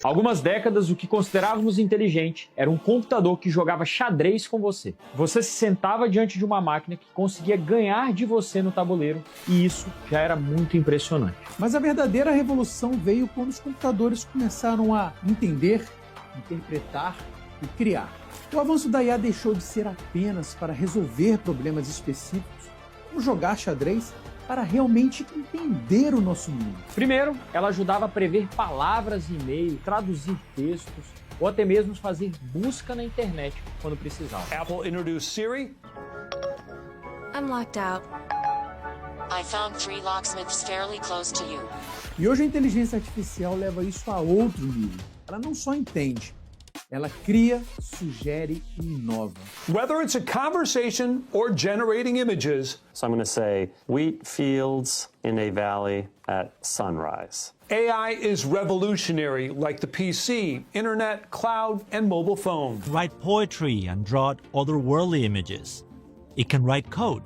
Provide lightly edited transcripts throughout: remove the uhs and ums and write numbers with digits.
Há algumas décadas, o que considerávamos inteligente era um computador que jogava xadrez com você. Você se sentava diante de uma máquina que conseguia ganhar de você no tabuleiro, e isso já era muito impressionante. Mas a verdadeira revolução veio quando os computadores começaram a entender, interpretar e criar. O avanço da IA deixou de ser apenas para resolver problemas específicos, como jogar xadrez, para realmente entender o nosso mundo. Primeiro, ela ajudava a prever palavras em e-mail, traduzir textos, ou até mesmo fazer busca na internet quando precisava. Apple introduced Siri. I'm locked out. I found 3 locksmiths fairly close to you. E hoje a inteligência artificial leva isso a outro nível. Ela não só entende, ela cria, sugere e inova. Whether it's a conversation or generating images, So I'm going to say wheat fields in a valley at sunrise. AI is revolutionary like the PC, internet, cloud, and mobile phone. Write poetry and draw otherworldly images. It can write code.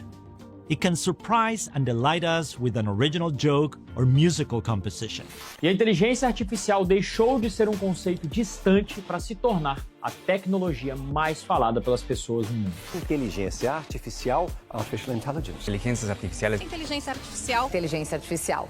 It can surprise and delight us with an original joke or musical composition. E a inteligência artificial deixou de ser um conceito distante para se tornar a tecnologia mais falada pelas pessoas no mundo. Inteligência artificial, artificial intelligence. Inteligências artificiais. Inteligência artificial. Inteligência artificial.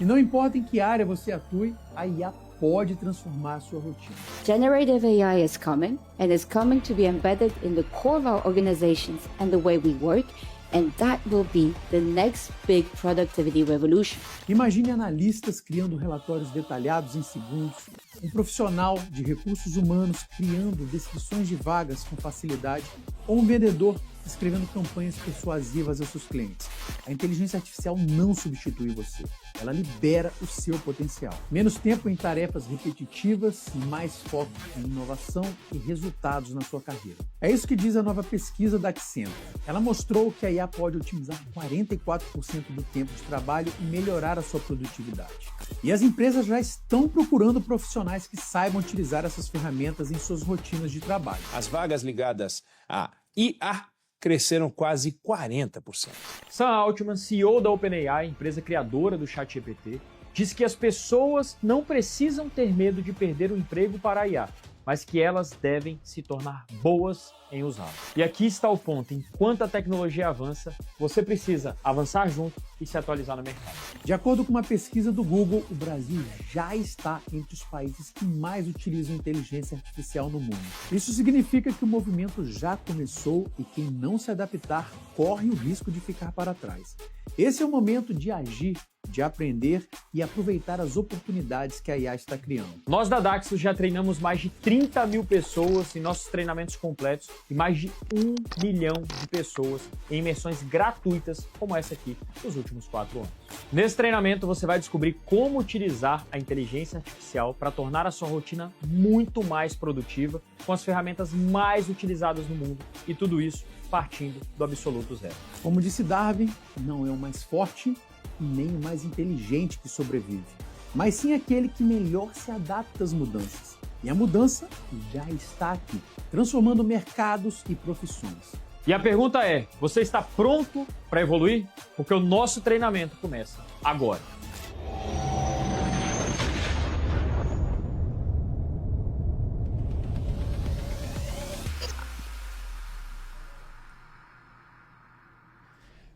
E não importa em que área você atue, a IA pode transformar a sua rotina. Generative AI is coming, and is coming to be embedded in the core of our organizations and the way we work, and that will be the next big productivity revolution. Imagine analistas criando relatórios detalhados em segundos, um profissional de recursos humanos criando descrições de vagas com facilidade, ou um vendedor escrevendo campanhas persuasivas aos seus clientes. A inteligência artificial não substitui você, ela libera o seu potencial. Menos tempo em tarefas repetitivas e mais foco em inovação e resultados na sua carreira. É isso que diz a nova pesquisa da Accenture. Ela mostrou que a IA pode otimizar 44% do tempo de trabalho e melhorar a sua produtividade. E as empresas já estão procurando profissionais que saibam utilizar essas ferramentas em suas rotinas de trabalho. As vagas ligadas a IA cresceram quase 40%. Sam Altman, CEO da OpenAI, empresa criadora do ChatGPT, diz que as pessoas não precisam ter medo de perder o emprego para a IA, mas que elas devem se tornar boas em usá-la. E aqui está o ponto: enquanto a tecnologia avança, você precisa avançar junto e se atualizar no mercado. De acordo com uma pesquisa do Google, o Brasil já está entre os países que mais utilizam inteligência artificial no mundo. Isso significa que o movimento já começou e quem não se adaptar corre o risco de ficar para trás. Esse é o momento de agir, de aprender e aproveitar as oportunidades que a IA está criando. Nós da Daxus já treinamos mais de 30 mil pessoas em nossos treinamentos completos e mais de 1 milhão de pessoas em imersões gratuitas como essa aqui nos últimos 4 anos. Nesse treinamento você vai descobrir como utilizar a inteligência artificial para tornar a sua rotina muito mais produtiva com as ferramentas mais utilizadas no mundo, e tudo isso partindo do absoluto zero. Como disse Darwin, não é o mais forte e nem o mais inteligente que sobrevive, mas sim aquele que melhor se adapta às mudanças. E a mudança já está aqui, transformando mercados e profissões. E a pergunta é: você está pronto para evoluir? Porque o nosso treinamento começa agora.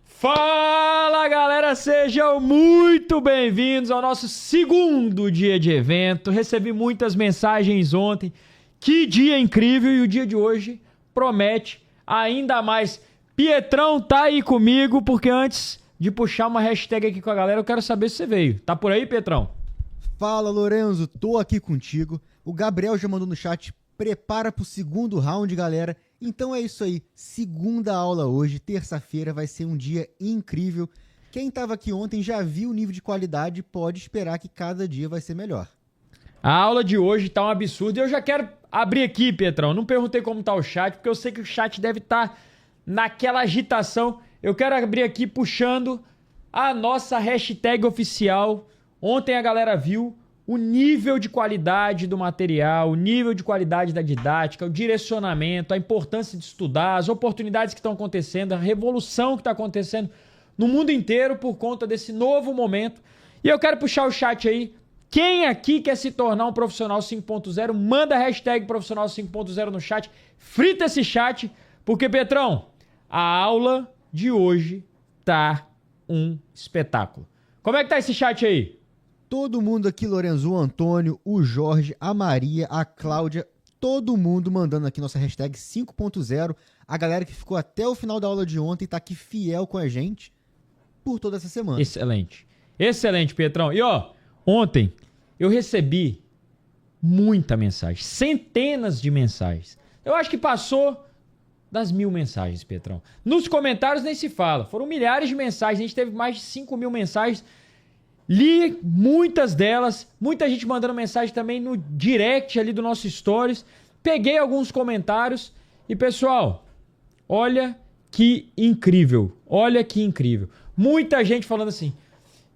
Fala galera, sejam muito bem-vindos ao nosso segundo dia de evento. Recebi muitas mensagens ontem, que dia incrível, e o dia de hoje promete ainda mais. Pietrão tá aí comigo, porque antes de puxar uma hashtag aqui com a galera, eu quero saber se você veio. Tá por aí, Pietrão? Fala, Lorenzo, tô aqui contigo. O Gabriel já mandou no chat, prepara pro segundo round, galera. Então é isso aí, segunda aula hoje, terça-feira, vai ser um dia incrível. Quem tava aqui ontem já viu o nível de qualidade, pode esperar que cada dia vai ser melhor. A aula de hoje tá um absurdo e eu já quero abrir aqui, Pietrão. Não perguntei como tá o chat, porque eu sei que o chat deve estar naquela agitação. Eu quero abrir aqui puxando a nossa hashtag oficial. Ontem a galera viu o nível de qualidade do material, o nível de qualidade da didática, o direcionamento, a importância de estudar, as oportunidades que estão acontecendo, a revolução que está acontecendo no mundo inteiro por conta desse novo momento. E eu quero puxar o chat aí Quem aqui quer se tornar um profissional 5.0, manda a hashtag profissional 5.0 no chat. Frita esse chat, porque, Petrão, a aula de hoje tá um espetáculo. Como é que tá esse chat aí? Todo mundo aqui, Lorenzo, o Antônio, o Jorge, a Maria, a Cláudia, todo mundo mandando aqui nossa hashtag 5.0. A galera que ficou até o final da aula de ontem tá aqui fiel com a gente por toda essa semana. Excelente. Excelente, Petrão. E ó, ontem eu recebi muita mensagem, centenas de mensagens. Eu acho que passou das 1000 mensagens, Petrão. Nos comentários nem se fala. Foram milhares de mensagens. A gente teve mais de 5.000 mensagens. Li muitas delas. Muita gente mandando mensagem também no direct ali do nosso Stories. Peguei alguns comentários. E, pessoal, olha que incrível. Olha que incrível. Muita gente falando assim: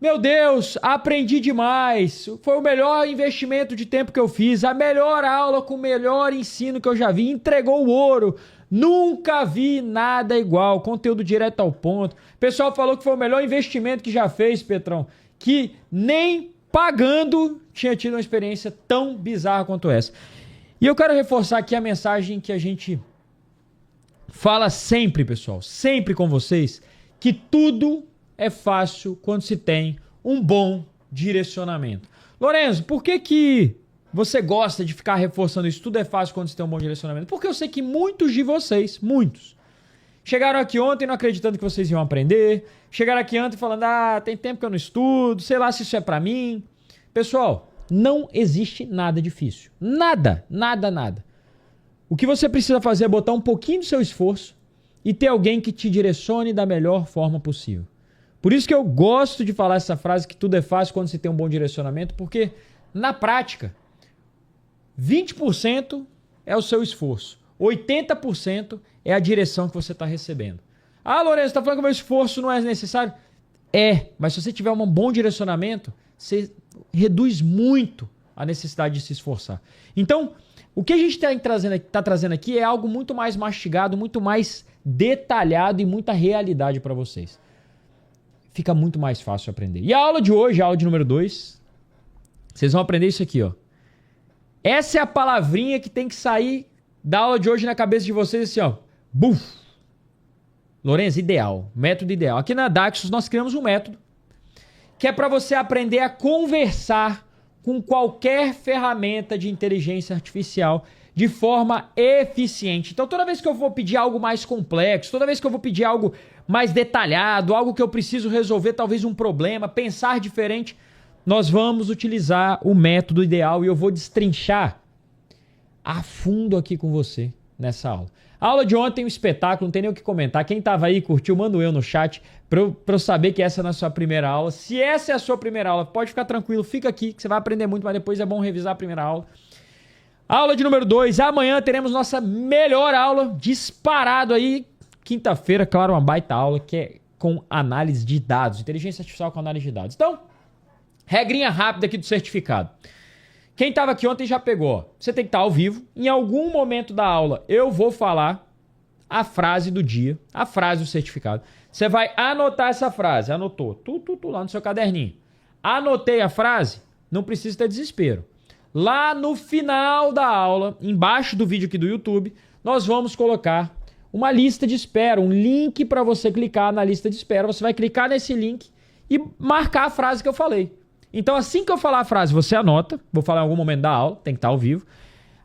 meu Deus, aprendi demais. Foi o melhor investimento de tempo que eu fiz. A melhor aula com o melhor ensino que eu já vi. Entregou o ouro. Nunca vi nada igual. Conteúdo direto ao ponto. O pessoal falou que foi o melhor investimento que já fez, Petrão. Que nem pagando tinha tido uma experiência tão bizarra quanto essa. E eu quero reforçar aqui a mensagem que a gente fala sempre, pessoal. Sempre com vocês. Que tudo é fácil quando se tem um bom direcionamento. Lorenzo, por que você gosta de ficar reforçando isso? Tudo é fácil quando se tem um bom direcionamento. Porque eu sei que muitos de vocês, muitos, chegaram aqui ontem não acreditando que vocês iam aprender. Chegaram aqui ontem falando: tem tempo que eu não estudo, sei lá se isso é pra mim. Pessoal, não existe nada difícil. Nada, nada, nada. O que você precisa fazer é botar um pouquinho do seu esforço e ter alguém que te direcione da melhor forma possível. Por isso que eu gosto de falar essa frase que tudo é fácil quando se tem um bom direcionamento, porque na prática 20% é o seu esforço, 80% é a direção que você está recebendo. Lourenço, você está falando que o meu esforço não é necessário? É, mas se você tiver um bom direcionamento, você reduz muito a necessidade de se esforçar. Então, o que a gente está trazendo aqui é algo muito mais mastigado, muito mais detalhado e muita realidade para vocês. Fica muito mais fácil aprender. E a aula de hoje, a aula de número 2, vocês vão aprender isso aqui, ó. Essa é a palavrinha que tem que sair da aula de hoje na cabeça de vocês, assim, ó. Buf! Lorenzo, ideal. Método ideal. Aqui na Daxus nós criamos um método que é para você aprender a conversar com qualquer ferramenta de inteligência artificial de forma eficiente. Então, toda vez que eu vou pedir algo mais complexo, toda vez que eu vou pedir algo mais detalhado, algo que eu preciso resolver, talvez um problema, pensar diferente, nós vamos utilizar o método ideal e eu vou destrinchar a fundo aqui com você nessa aula. A aula de ontem, um espetáculo, não tem nem o que comentar. Quem estava aí, curtiu, manda um eu no chat para eu saber que essa não é a sua primeira aula. Se essa é a sua primeira aula, pode ficar tranquilo, fica aqui que você vai aprender muito, mas depois é bom revisar a primeira aula. Aula de número 2, amanhã teremos nossa melhor aula, disparado aí. Quinta-feira, claro, uma baita aula que é com análise de dados, inteligência artificial com análise de dados. Então, regrinha rápida aqui do certificado. Quem estava aqui ontem já pegou. Você tem que estar ao vivo. Em algum momento da aula eu vou falar a frase do dia, a frase do certificado. Você vai anotar essa frase. Anotou. Tu lá no seu caderninho. Anotei a frase, não precisa ter desespero. Lá no final da aula, embaixo do vídeo aqui do YouTube, nós vamos colocar uma lista de espera, um link para você clicar na lista de espera. Você vai clicar nesse link e marcar a frase que eu falei. Então, assim que eu falar a frase, você anota. Vou falar em algum momento da aula, tem que estar ao vivo.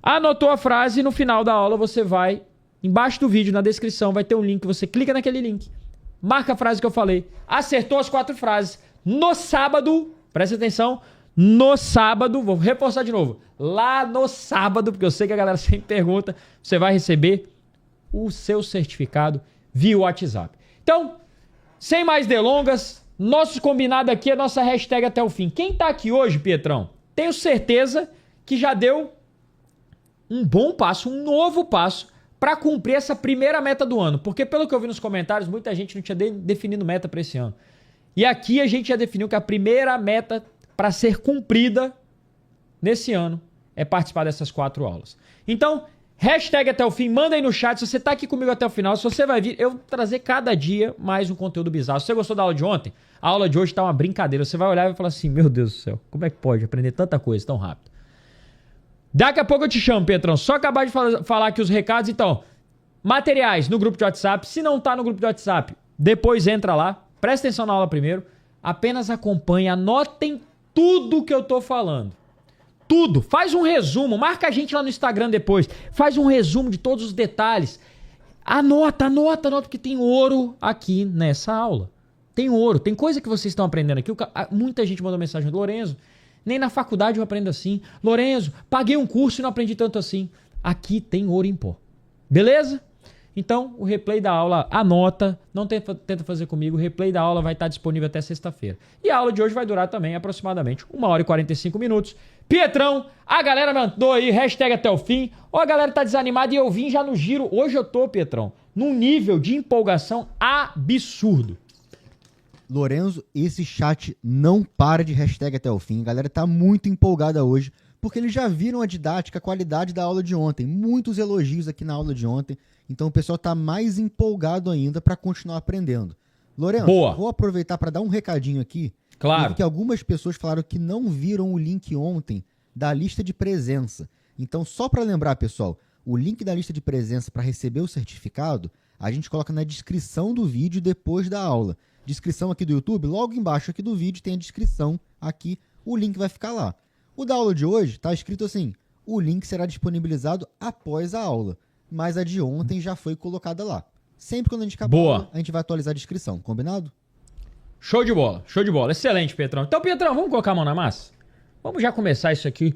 Anotou a frase e no final da aula você vai, embaixo do vídeo, na descrição, vai ter um link. Você clica naquele link, marca a frase que eu falei. Acertou as 4 frases. No sábado, presta atenção, no sábado, vou reforçar de novo. Lá no sábado, porque eu sei que a galera sempre pergunta, você vai receber o seu certificado via WhatsApp. Então, sem mais delongas, nosso combinado aqui é nossa hashtag até o fim. Quem tá aqui hoje, Pietrão, tenho certeza que já deu um bom passo, um novo passo para cumprir essa primeira meta do ano. Porque pelo que eu vi nos comentários, muita gente não tinha definido meta para esse ano. E aqui a gente já definiu que a primeira meta para ser cumprida nesse ano é participar dessas 4 aulas. Então, Hashtag até o fim, manda aí no chat. Se você tá aqui comigo até o final, se você vai vir, eu vou trazer cada dia mais um conteúdo bizarro. Se você gostou da aula de ontem, a aula de hoje tá uma brincadeira. Você vai olhar e vai falar assim, meu Deus do céu, como é que pode aprender tanta coisa tão rápido? Daqui a pouco eu te chamo, Petrão. Só acabar de falar aqui os recados. Então, materiais no grupo de WhatsApp. Se não tá no grupo de WhatsApp, depois entra lá. Presta atenção na aula primeiro. Apenas acompanhe, anotem tudo que eu tô falando. Tudo. Faz um resumo. Marca a gente lá no Instagram depois. Faz um resumo de todos os detalhes. Anota, porque tem ouro aqui nessa aula. Tem ouro. Tem coisa que vocês estão aprendendo aqui. Muita gente mandou mensagem do Lorenzo. Nem na faculdade eu aprendo assim. Lorenzo, paguei um curso e não aprendi tanto assim. Aqui tem ouro em pó. Beleza? Então, o replay da aula, anota, não tenta fazer comigo, o replay da aula vai estar disponível até sexta-feira. E a aula de hoje vai durar também aproximadamente 1h45. Pietrão, a galera mandou aí, hashtag até o fim, ou a galera tá desanimada e eu vim já no giro. Hoje eu tô, Pietrão, num nível de empolgação absurdo. Lorenzo, esse chat não para de hashtag até o fim, a galera tá muito empolgada hoje, porque eles já viram a didática, a qualidade da aula de ontem, muitos elogios aqui na aula de ontem. Então o pessoal está mais empolgado ainda para continuar aprendendo. Lorenzo, vou aproveitar para dar um recadinho aqui. Claro. Porque algumas pessoas falaram que não viram o link ontem da lista de presença. Então, só para lembrar, pessoal, o link da lista de presença para receber o certificado, a gente coloca na descrição do vídeo depois da aula. Descrição aqui do YouTube, logo embaixo aqui do vídeo tem a descrição aqui, o link vai ficar lá. O da aula de hoje está escrito assim, o link será disponibilizado após a aula. Mas a de ontem já foi colocada lá. Sempre quando a gente acabar a aula, a gente vai atualizar a descrição. Combinado? Show de bola, show de bola. Excelente, Pietrão. Então, Pietrão, vamos colocar a mão na massa? Vamos já começar isso aqui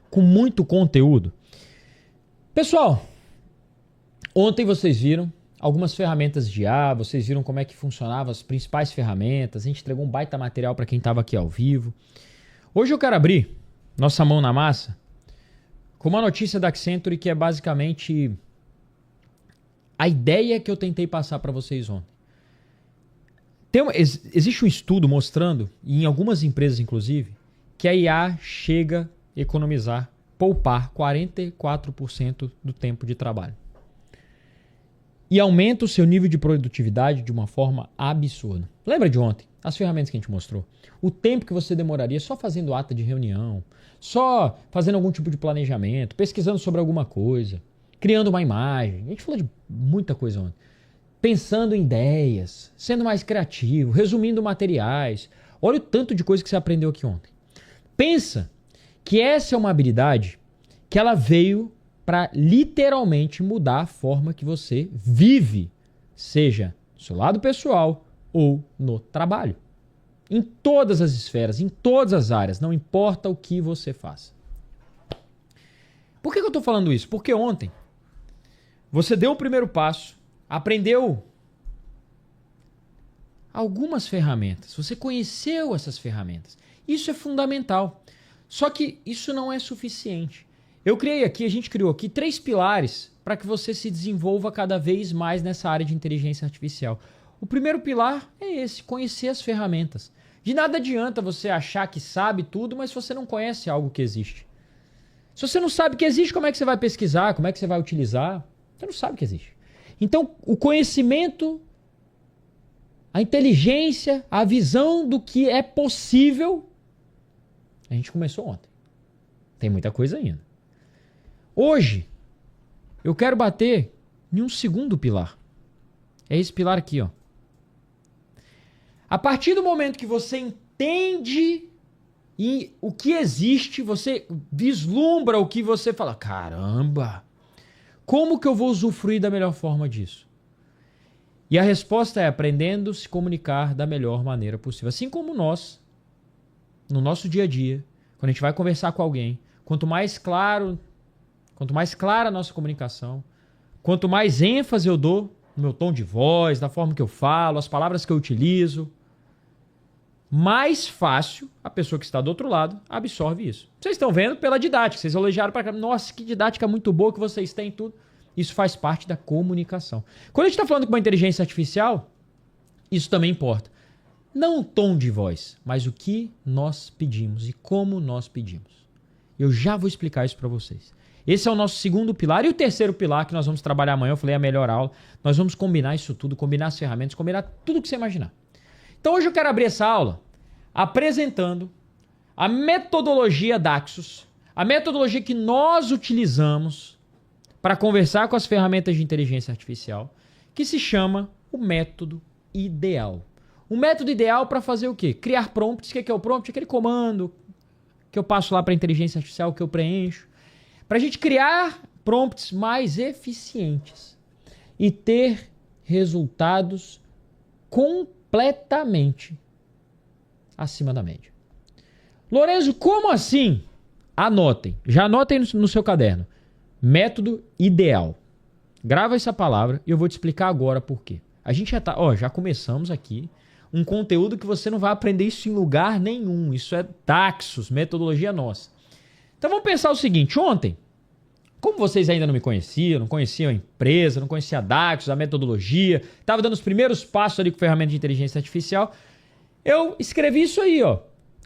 com muito conteúdo. Pessoal, ontem vocês viram algumas ferramentas de IA, vocês viram como é que funcionavam as principais ferramentas, a gente entregou um baita material para quem estava aqui ao vivo. Hoje eu quero abrir nossa mão na massa com uma notícia da Accenture que é basicamente a ideia que eu tentei passar para vocês ontem. Existe um estudo mostrando, e em algumas empresas inclusive, que a IA chega a economizar, poupar 44% do tempo de trabalho. E aumenta o seu nível de produtividade de uma forma absurda. Lembra de ontem? As ferramentas que a gente mostrou. O tempo que você demoraria só fazendo ata de reunião, só fazendo algum tipo de planejamento, pesquisando sobre alguma coisa, criando uma imagem. A gente falou de muita coisa ontem. Pensando em ideias, sendo mais criativo, resumindo materiais. Olha o tanto de coisa que você aprendeu aqui ontem. Pensa que essa é uma habilidade que ela veio para literalmente mudar a forma que você vive, seja do seu lado pessoal ou no trabalho. Em todas as esferas, em todas as áreas, não importa o que você faça. Por que eu estou falando isso? Porque ontem você deu o primeiro passo, aprendeu algumas ferramentas, você conheceu essas ferramentas. Isso é fundamental. Só que isso não é suficiente. A gente criou aqui 3 pilares para que você se desenvolva cada vez mais nessa área de inteligência artificial. O primeiro pilar é esse, conhecer as ferramentas. De nada adianta você achar que sabe tudo, mas se você não conhece algo que existe. Se você não sabe que existe, como é que você vai pesquisar? Como é que você vai utilizar? Você não sabe que existe. Então, o conhecimento, a inteligência, a visão do que é possível, a gente começou ontem. Tem muita coisa ainda. Hoje, eu quero bater em um segundo pilar. É esse pilar aqui, ó. A partir do momento que você entende o que existe, você vislumbra o que você fala. Caramba! Como que eu vou usufruir da melhor forma disso? E a resposta é aprendendo a se comunicar da melhor maneira possível. Assim como nós, no nosso dia a dia, quando a gente vai conversar com alguém, quanto mais clara a nossa comunicação, quanto mais ênfase eu dou no meu tom de voz, na forma que eu falo, as palavras que eu utilizo, mais fácil a pessoa que está do outro lado absorve isso. Vocês estão vendo pela didática, vocês elogiaram para cá, nossa, que didática muito boa que vocês têm tudo. Isso faz parte da comunicação. Quando a gente está falando com uma inteligência artificial, isso também importa. Não o tom de voz, mas o que nós pedimos e como nós pedimos. Eu já vou explicar isso para vocês. Esse é o nosso segundo pilar. E o terceiro pilar que nós vamos trabalhar amanhã, eu falei a melhor aula, nós vamos combinar isso tudo, combinar as ferramentas, combinar tudo que você imaginar. Então hoje eu quero abrir essa aula apresentando a metodologia Daxus, a metodologia que nós utilizamos para conversar com as ferramentas de inteligência artificial, que se chama o método ideal. O método ideal para fazer o quê? Criar prompts. O que é o prompt? Aquele comando que eu passo lá para a inteligência artificial, que eu preencho. Para a gente criar prompts mais eficientes e ter resultados completamente acima da média. Lorenzo, como assim? Anotem. Já anotem no seu caderno. Método ideal. Grava essa palavra e eu vou te explicar agora por quê. A gente já começamos aqui um conteúdo que você não vai aprender isso em lugar nenhum. Isso é Daxus, metodologia nossa. Então vamos pensar o seguinte. Ontem, como vocês ainda não me conheciam, não conheciam a empresa, não conheciam a Daxus, a metodologia, estava dando os primeiros passos ali com ferramenta de inteligência artificial, eu escrevi isso aí, ó,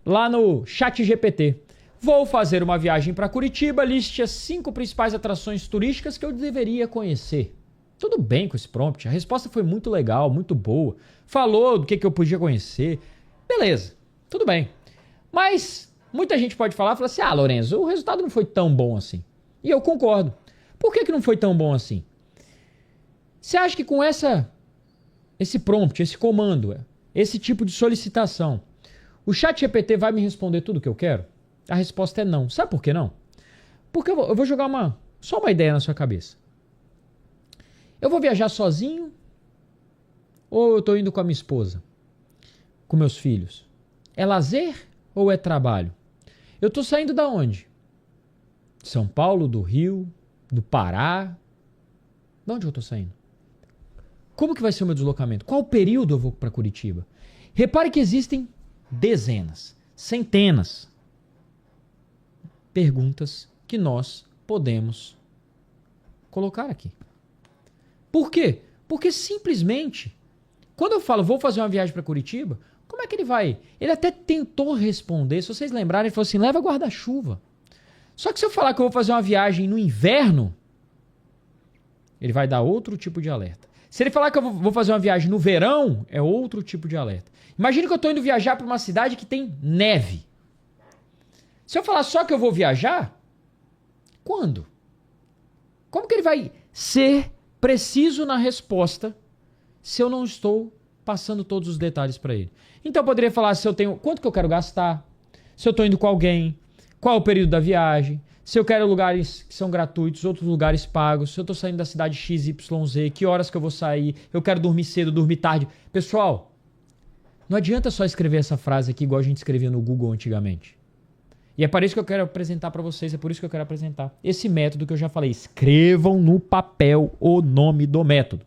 lá no ChatGPT. Vou fazer uma viagem para Curitiba, liste as 5 principais atrações turísticas que eu deveria conhecer. Tudo bem com esse prompt, a resposta foi muito legal, muito boa. Falou do que eu podia conhecer. Beleza, tudo bem. Mas muita gente pode falar assim, Lorenzo, o resultado não foi tão bom assim. E eu concordo. Por que não foi tão bom assim? Você acha que com esse prompt, esse comando, esse tipo de solicitação, o ChatGPT vai me responder tudo o que eu quero? A resposta é não. Sabe por que não? Porque eu vou jogar só uma ideia na sua cabeça. Eu vou viajar sozinho ou eu estou indo com a minha esposa? Com meus filhos? É lazer ou é trabalho? Eu estou saindo da onde? De São Paulo, do Rio, do Pará? De onde eu estou saindo? Como que vai ser o meu deslocamento? Qual período eu vou para Curitiba? Repare que existem dezenas, centenas perguntas que nós podemos colocar aqui. Por quê? Porque simplesmente, quando eu falo vou fazer uma viagem para Curitiba, como é que ele vai? Ele até tentou responder, se vocês lembrarem, ele falou assim, leva guarda-chuva. Só que se eu falar que eu vou fazer uma viagem no inverno, ele vai dar outro tipo de alerta. Se ele falar que eu vou fazer uma viagem no verão, é outro tipo de alerta. Imagina que eu estou indo viajar para uma cidade que tem neve. Se eu falar só que eu vou viajar, quando? Como que ele vai ser preciso na resposta se eu não estou passando todos os detalhes para ele? Então eu poderia falar se eu tenho quanto que eu quero gastar, se eu estou indo com alguém, qual é o período da viagem, se eu quero lugares que são gratuitos, outros lugares pagos, se eu estou saindo da cidade XYZ, que horas que eu vou sair, eu quero dormir cedo, dormir tarde. Pessoal, não adianta só escrever essa frase aqui igual a gente escrevia no Google antigamente. E é para isso que eu quero apresentar para vocês, é por isso que eu quero apresentar esse método que eu já falei. Escrevam no papel o nome do método.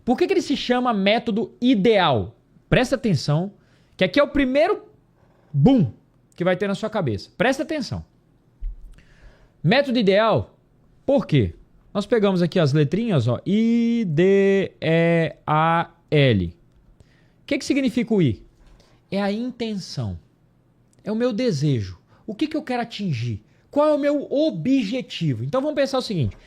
Por que ele se chama método ideal? Presta atenção, que aqui é o primeiro boom que vai ter na sua cabeça. Presta atenção. Método ideal, por quê? Nós pegamos aqui as letrinhas, ó, I, D, E, A, L. O que significa o I? É a intenção. É o meu desejo. O que eu quero atingir? Qual é o meu objetivo? Então vamos pensar o seguinte.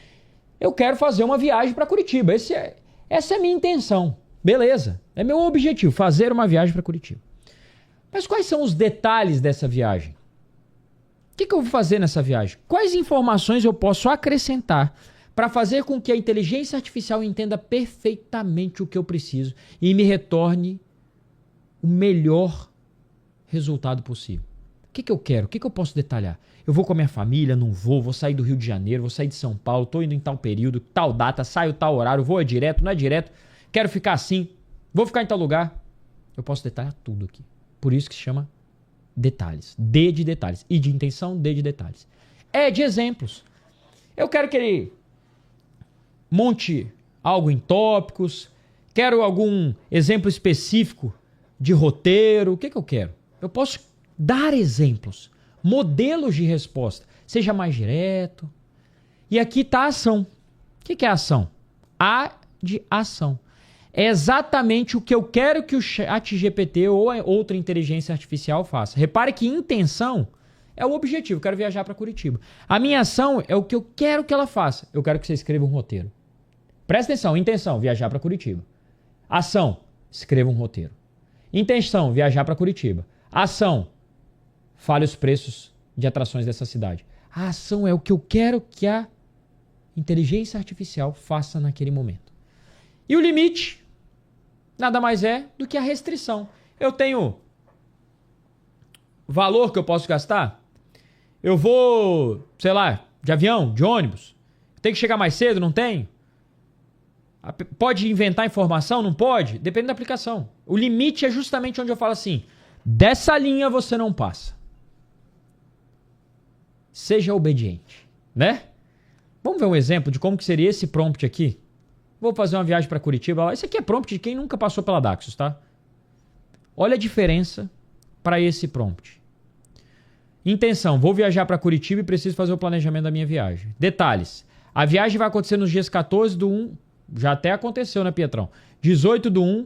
Eu quero fazer uma viagem para Curitiba. Essa é a minha intenção. Beleza. É meu objetivo, fazer uma viagem para Curitiba. Mas quais são os detalhes dessa viagem? O que eu vou fazer nessa viagem? Quais informações eu posso acrescentar para fazer com que a inteligência artificial entenda perfeitamente o que eu preciso e me retorne o melhor resultado possível? O que eu quero? O que eu posso detalhar? Eu vou com a minha família? Não vou? Vou sair do Rio de Janeiro? Vou sair de São Paulo? Estou indo em tal período, tal data, saio tal horário, vou direto, não é direto? Quero ficar assim? Vou ficar em tal lugar? Eu posso detalhar tudo aqui. Por isso que se chama detalhes. D de detalhes. I de intenção, D de detalhes. E de exemplos. Eu quero que ele monte algo em tópicos. Quero algum exemplo específico de roteiro. O que eu quero? Eu posso dar exemplos, modelos de resposta. Seja mais direto. E aqui está a ação. O que é ação? A de ação. É exatamente o que eu quero que o ChatGPT ou outra inteligência artificial faça. Repare que intenção É o objetivo, eu quero viajar para Curitiba. A minha ação é o que eu quero que ela faça. Eu quero que você escreva um roteiro. Presta atenção, intenção, viajar para Curitiba. Ação, escreva um roteiro. Intenção, viajar para Curitiba. Ação, fale os preços de atrações dessa cidade. A ação é o que eu quero que a inteligência artificial faça naquele momento. E o limite nada mais é do que a restrição. Eu tenho valor que eu posso gastar? Eu vou, sei lá, de avião, de ônibus. Tem que chegar mais cedo? Não tem? Pode inventar informação? Não pode? Depende da aplicação. O limite é justamente onde eu falo assim, dessa linha você não passa. Seja obediente, né? Vamos ver um exemplo de como que seria esse prompt aqui? Vou fazer uma viagem para Curitiba. Esse aqui é prompt de quem nunca passou pela Daxus, tá? Olha a diferença para esse prompt. Intenção, vou viajar para Curitiba e preciso fazer o planejamento da minha viagem. Detalhes, a viagem vai acontecer nos dias 14/1, já até aconteceu, né, Pietrão? 18/1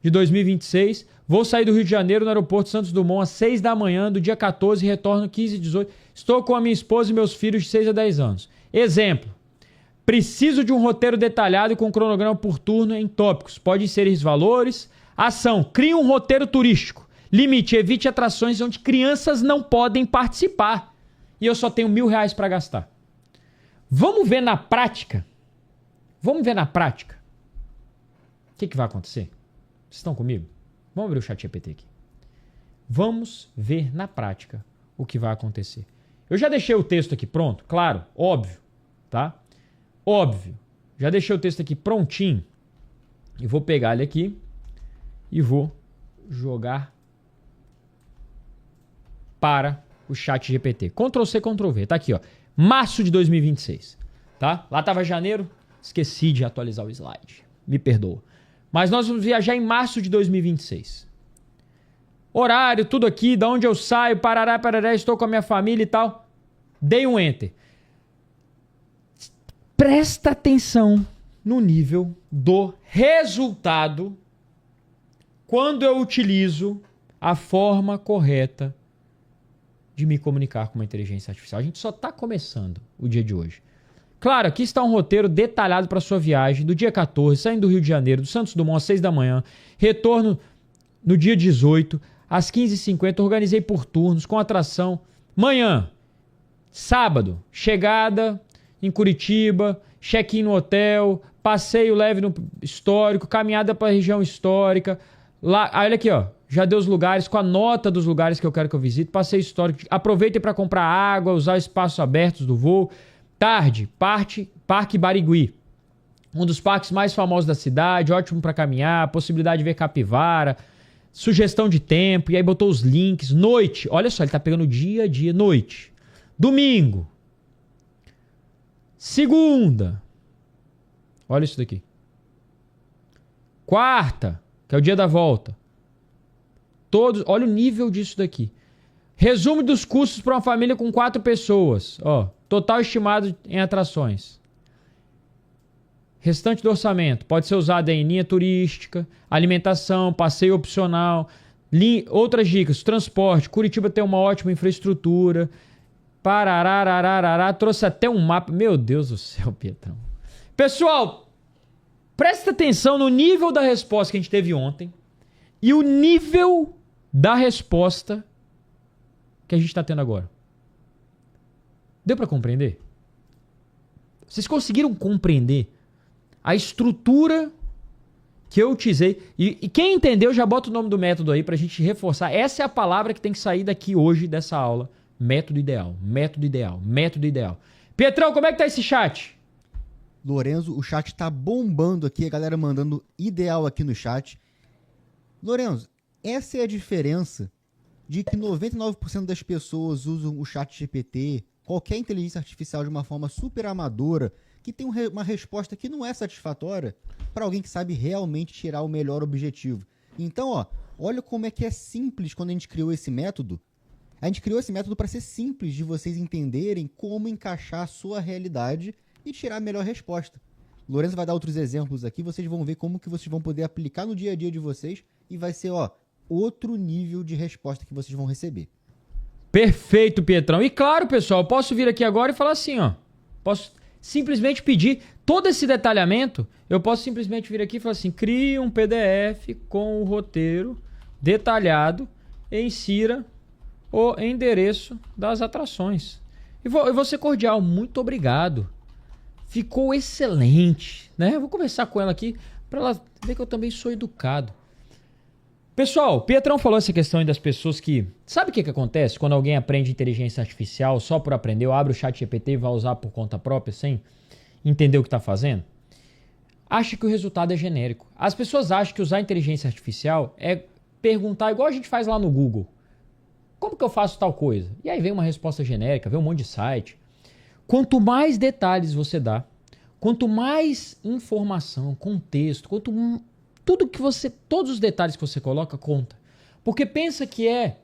de 2026, vou sair do Rio de Janeiro no aeroporto Santos Dumont às 6 da manhã do dia 14 e retorno 15/18. Estou com a minha esposa e meus filhos de 6 a 10 anos. Exemplo, preciso de um roteiro detalhado e com cronograma por turno em tópicos. Pode inserir os valores. Ação, crie um roteiro turístico. Limite, evite atrações onde crianças não podem participar. E eu só tenho R$1.000 para gastar. Vamos ver na prática? Vamos ver na prática? O que vai acontecer? Vocês estão comigo? Vamos abrir o ChatGPT aqui. Vamos ver na prática o que vai acontecer. Eu já deixei o texto aqui pronto, claro, óbvio, tá? Óbvio. Já deixei o texto aqui prontinho. E vou pegar ele aqui e vou jogar para o ChatGPT. Ctrl+C, Ctrl+V. Tá aqui, ó. Março de 2026. Tá? Lá tava janeiro. Esqueci de atualizar o slide. Me perdoa. Mas nós vamos viajar em março de 2026. Horário, tudo aqui, da onde eu saio, parará, parará, estou com a minha família e tal. Dei um Enter. Presta atenção no nível do resultado quando eu utilizo a forma correta de me comunicar com uma inteligência artificial. A gente só está começando o dia de hoje. Claro, aqui está um roteiro detalhado para sua viagem do dia 14, saindo do Rio de Janeiro, do Santos Dumont às 6 da manhã, retorno no dia 18, às 15h50, organizei por turnos, com atração. Manhã, sábado, chegada em Curitiba, check-in no hotel, passeio leve no histórico, caminhada para a região histórica. Lá, olha aqui, ó, já deu os lugares, com a nota dos lugares que eu quero que eu visite, passeio histórico. Aproveitem para comprar água, usar espaços abertos do voo. Tarde, Parque Barigui, um dos parques mais famosos da cidade, ótimo para caminhar, possibilidade de ver capivara, sugestão de tempo, e aí botou os links. Noite, olha só, ele tá pegando dia a dia, noite. Domingo. Segunda. Olha isso daqui. Quarta, que é o dia da volta. Todos, olha o nível disso daqui. Resumo dos custos para uma família com 4 pessoas. Ó, total estimado em atrações. Restante do orçamento. Pode ser usado em linha turística, alimentação, passeio opcional. Outras dicas. Transporte. Curitiba tem uma ótima infraestrutura. Parararararará. Trouxe até um mapa. Meu Deus do céu, Pietrão. Pessoal, presta atenção no nível da resposta que a gente teve ontem e o nível da resposta que a gente está tendo agora. Deu para compreender? Vocês conseguiram compreender a estrutura que eu utilizei? E quem entendeu, já bota o nome do método aí pra gente reforçar. Essa é a palavra que tem que sair daqui hoje dessa aula. Método ideal, método ideal, método ideal. Pietrão, como é que tá esse chat? Lorenzo, o chat tá bombando aqui, a galera mandando ideal aqui no chat. Lorenzo, essa é a diferença de que 99% das pessoas usam o ChatGPT, qualquer inteligência artificial, de uma forma super amadora, que tem uma resposta que não é satisfatória para alguém que sabe realmente tirar o melhor objetivo. Então, ó, olha como é que é simples quando a gente criou esse método. A gente criou esse método para ser simples de vocês entenderem como encaixar a sua realidade e tirar a melhor resposta. Lourenço vai dar outros exemplos aqui, vocês vão ver como que vocês vão poder aplicar no dia a dia de vocês e vai ser, ó, outro nível de resposta que vocês vão receber. Perfeito, Pietrão. E claro, pessoal, eu posso vir aqui agora e falar assim, ó. Posso simplesmente pedir todo esse detalhamento. Eu posso simplesmente vir aqui e falar assim, crie um PDF com o roteiro detalhado e insira o endereço das atrações. E vou ser cordial, muito obrigado. Ficou excelente, né? Eu vou conversar com ela aqui para ela ver que eu também sou educado. Pessoal, o Pietrão falou essa questão aí das pessoas que... Sabe o que acontece quando alguém aprende inteligência artificial só por aprender, ou abre o ChatGPT e vai usar por conta própria sem entender o que está fazendo? Acha que o resultado é genérico. As pessoas acham que usar inteligência artificial é perguntar igual a gente faz lá no Google. Como que eu faço tal coisa? E aí vem uma resposta genérica, vem um monte de site. Quanto mais detalhes você dá, quanto mais informação, contexto, todos os detalhes que você coloca, conta. Porque pensa que é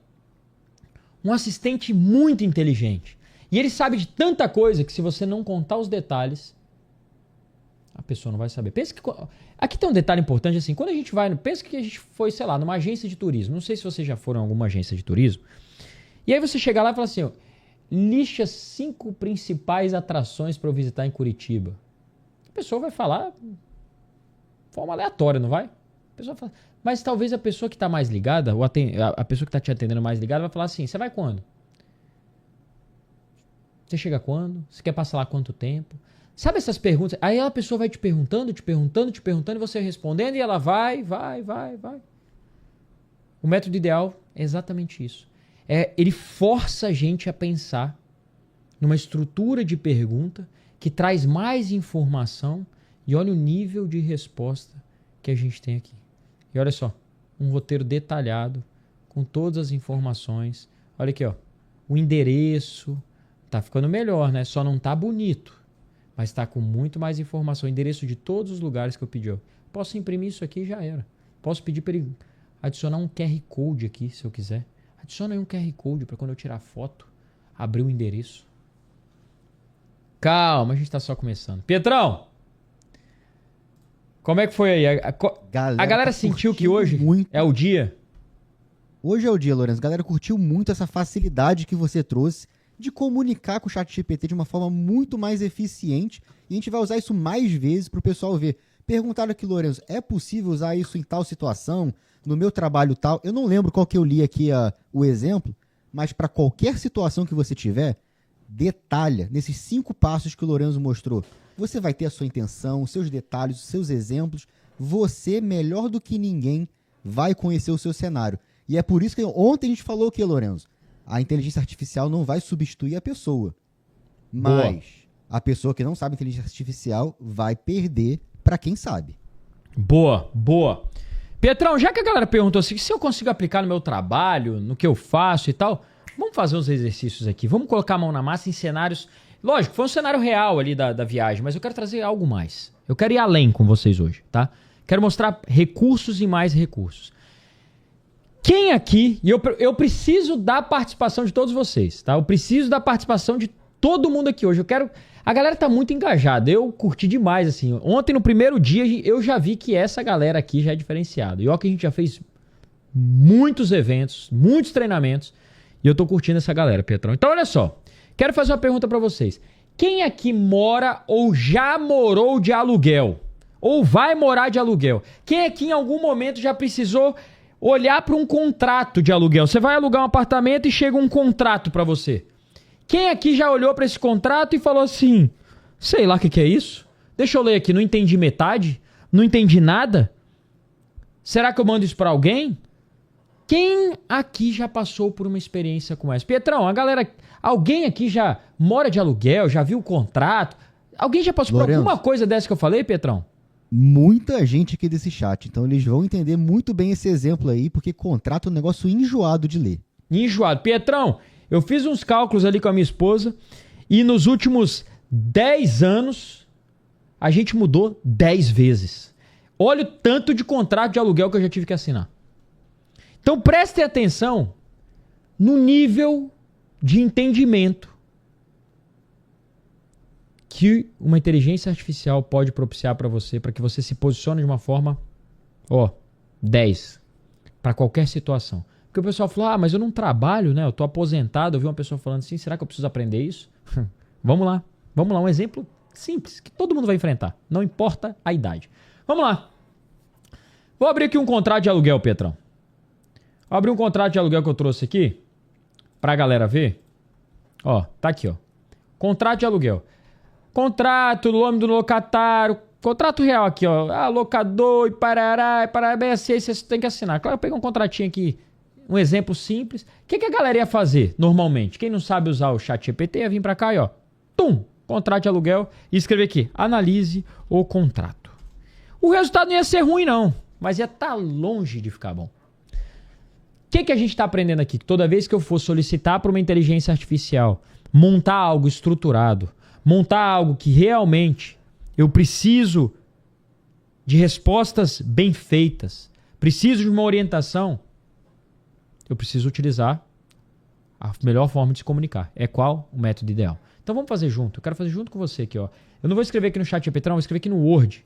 um assistente muito inteligente. E ele sabe de tanta coisa que se você não contar os detalhes, a pessoa não vai saber. Pensa que... Aqui tem um detalhe importante, assim, quando a gente vai... Pensa que a gente foi, sei lá, numa agência de turismo. Não sei se vocês já foram em alguma agência de turismo. E aí você chega lá e fala assim, ó, liste as 5 principais atrações para eu visitar em Curitiba. A pessoa vai falar de forma aleatória, não vai? A pessoa fala, mas talvez a pessoa que está mais ligada, ou a pessoa que está te atendendo mais ligada, vai falar assim, você vai quando? Você chega quando? Você quer passar lá quanto tempo? Sabe essas perguntas? Aí a pessoa vai te perguntando, e você respondendo, e ela vai. O método ideal é exatamente isso. Ele força a gente a pensar numa estrutura de pergunta que traz mais informação e olha o nível de resposta que a gente tem aqui. E olha só, um roteiro detalhado com todas as informações. Olha aqui, ó, o endereço tá ficando melhor, né? Só não tá bonito, mas tá com muito mais informação. O endereço de todos os lugares que eu pedi, ó. Posso imprimir isso aqui e já era. Posso pedir para ele adicionar um QR Code aqui, se eu quiser. Adiciona aí um QR Code para quando eu tirar foto, abrir o endereço. Calma, a gente tá só começando. Pietrão! Como é que foi aí? A galera sentiu que hoje é o dia? Hoje é o dia, Lourenço. A galera curtiu muito essa facilidade que você trouxe de comunicar com o ChatGPT de uma forma muito mais eficiente. E a gente vai usar isso mais vezes para o pessoal ver. Perguntaram aqui, Lourenço, é possível usar isso em tal situação? No meu trabalho tal? Eu não lembro qual que eu li aqui o exemplo, mas para qualquer situação que você tiver, detalha nesses 5 passos que o Lourenço mostrou. Você vai ter a sua intenção, os seus detalhes, os seus exemplos. Você, melhor do que ninguém, vai conhecer o seu cenário. E é por isso que ontem a gente falou o que, Lourenço? A inteligência artificial não vai substituir a pessoa. Mas a pessoa que não sabe inteligência artificial vai perder para quem sabe. Boa. Pietrão, já que a galera perguntou assim, se eu consigo aplicar no meu trabalho, no que eu faço e tal, vamos fazer uns exercícios aqui. Vamos colocar a mão na massa em cenários... Lógico, foi um cenário real ali da viagem, mas eu quero trazer algo mais. Eu quero ir além com vocês hoje, tá? Quero mostrar recursos e mais recursos. Quem aqui... E eu preciso da participação de todos vocês, tá? Eu preciso da participação de todo mundo aqui hoje. Eu quero... A galera tá muito engajada. Eu curti demais, assim. Ontem, no primeiro dia, eu já vi que essa galera aqui já é diferenciada. E olha que a gente já fez muitos eventos, muitos treinamentos. E eu tô curtindo essa galera, Pietrão. Então, olha só. Quero fazer uma pergunta pra vocês. Quem aqui mora ou já morou de aluguel? Ou vai morar de aluguel? Quem aqui em algum momento já precisou olhar para um contrato de aluguel? Você vai alugar um apartamento e chega um contrato pra você. Quem aqui já olhou para esse contrato e falou assim, sei lá o que é isso? Deixa eu ler aqui, não entendi metade? Não entendi nada? Será que eu mando isso pra alguém? Quem aqui já passou por uma experiência como essa? Pietrão, alguém aqui já mora de aluguel, já viu o contrato? Alguém já passou por alguma coisa dessa que eu falei, Pietrão? Muita gente aqui desse chat, então eles vão entender muito bem esse exemplo aí, porque contrato é um negócio enjoado de ler. Enjoado. Pietrão, eu fiz uns cálculos ali com a minha esposa e nos últimos 10 anos a gente mudou 10 vezes. Olha o tanto de contrato de aluguel que eu já tive que assinar. Então prestem atenção no nível de entendimento que uma inteligência artificial pode propiciar para você, para que você se posicione de uma forma 10 para qualquer situação. Porque o pessoal falou, mas eu não trabalho, né? Eu tô aposentado. Eu vi uma pessoa falando assim, será que eu preciso aprender isso? Vamos lá, um exemplo simples, que todo mundo vai enfrentar. Não importa a idade. Vamos lá. Vou abrir aqui um contrato de aluguel, Petrão. Vou abrir um contrato de aluguel que eu trouxe aqui, pra galera ver. Ó, tá aqui, ó. Contrato de aluguel. Contrato, nome do locatário, contrato real aqui, ó. Ah, locador e parará, bem assim, você tem que assinar. Claro, eu peguei um contratinho aqui, um exemplo simples. O que a galera ia fazer normalmente? Quem não sabe usar o ChatGPT ia vir pra cá e ó, contrato de aluguel e escrever aqui, analise o contrato. O resultado não ia ser ruim não, mas ia estar longe de ficar bom. O que a gente está aprendendo aqui? Que toda vez que eu for solicitar para uma inteligência artificial montar algo estruturado, montar algo que realmente eu preciso de respostas bem feitas, preciso de uma orientação, eu preciso utilizar a melhor forma de se comunicar. É qual o método ideal? Então vamos fazer junto. Eu quero fazer junto com você aqui, ó. Eu não vou escrever aqui no ChatGPT, não, vou escrever aqui no Word,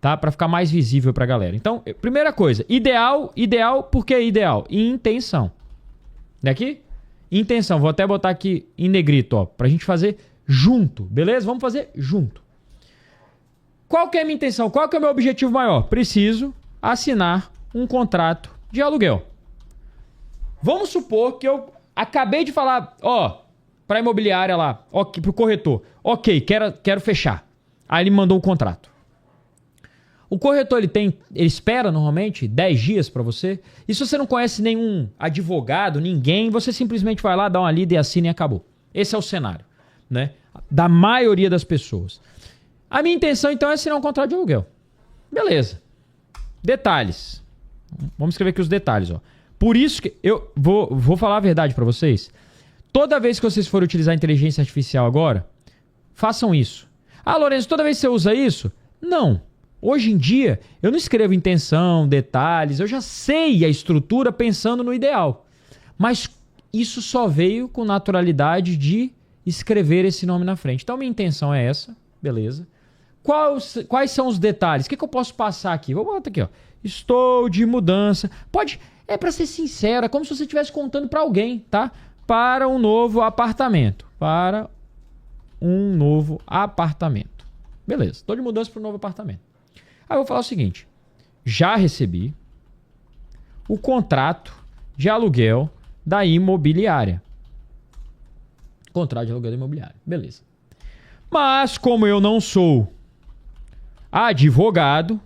tá? Para ficar mais visível para a galera. Então, primeira coisa, ideal, por que ideal? Intenção. Daqui? Intenção. Vou até botar aqui em negrito, ó, pra gente fazer junto, beleza? Vamos fazer junto. Qual que é a minha intenção? Qual que é o meu objetivo maior? Preciso assinar um contrato de aluguel. Vamos supor que eu acabei de falar, ó, pra imobiliária lá, ok, pro corretor, ok, quero fechar. Aí ele mandou um contrato. O corretor, ele espera normalmente 10 dias para você. E se você não conhece nenhum advogado, ninguém, você simplesmente vai lá, dá uma lida e assina e acabou. Esse é o cenário, né? Da maioria das pessoas. A minha intenção, então, é assinar um contrato de aluguel. Beleza. Detalhes. Vamos escrever aqui os detalhes, ó. Por isso que eu vou falar a verdade para vocês. Toda vez que vocês forem utilizar a inteligência artificial agora, façam isso. Ah, Lourenço, toda vez que você usa isso? Não. Hoje em dia, eu não escrevo intenção, detalhes, eu já sei a estrutura pensando no ideal. Mas isso só veio com naturalidade de escrever esse nome na frente. Então, minha intenção é essa, beleza. Quais são os detalhes? O que eu posso passar aqui? Vou botar aqui, ó. Estou de mudança. É para ser sincero, é como se você estivesse contando para alguém, tá? Para um novo apartamento. Para um novo apartamento. Beleza, estou de mudança para um novo apartamento. Aí eu vou falar o seguinte, já recebi o contrato de aluguel da imobiliária. Contrato de aluguel da imobiliária, beleza. Mas como eu não sou advogado,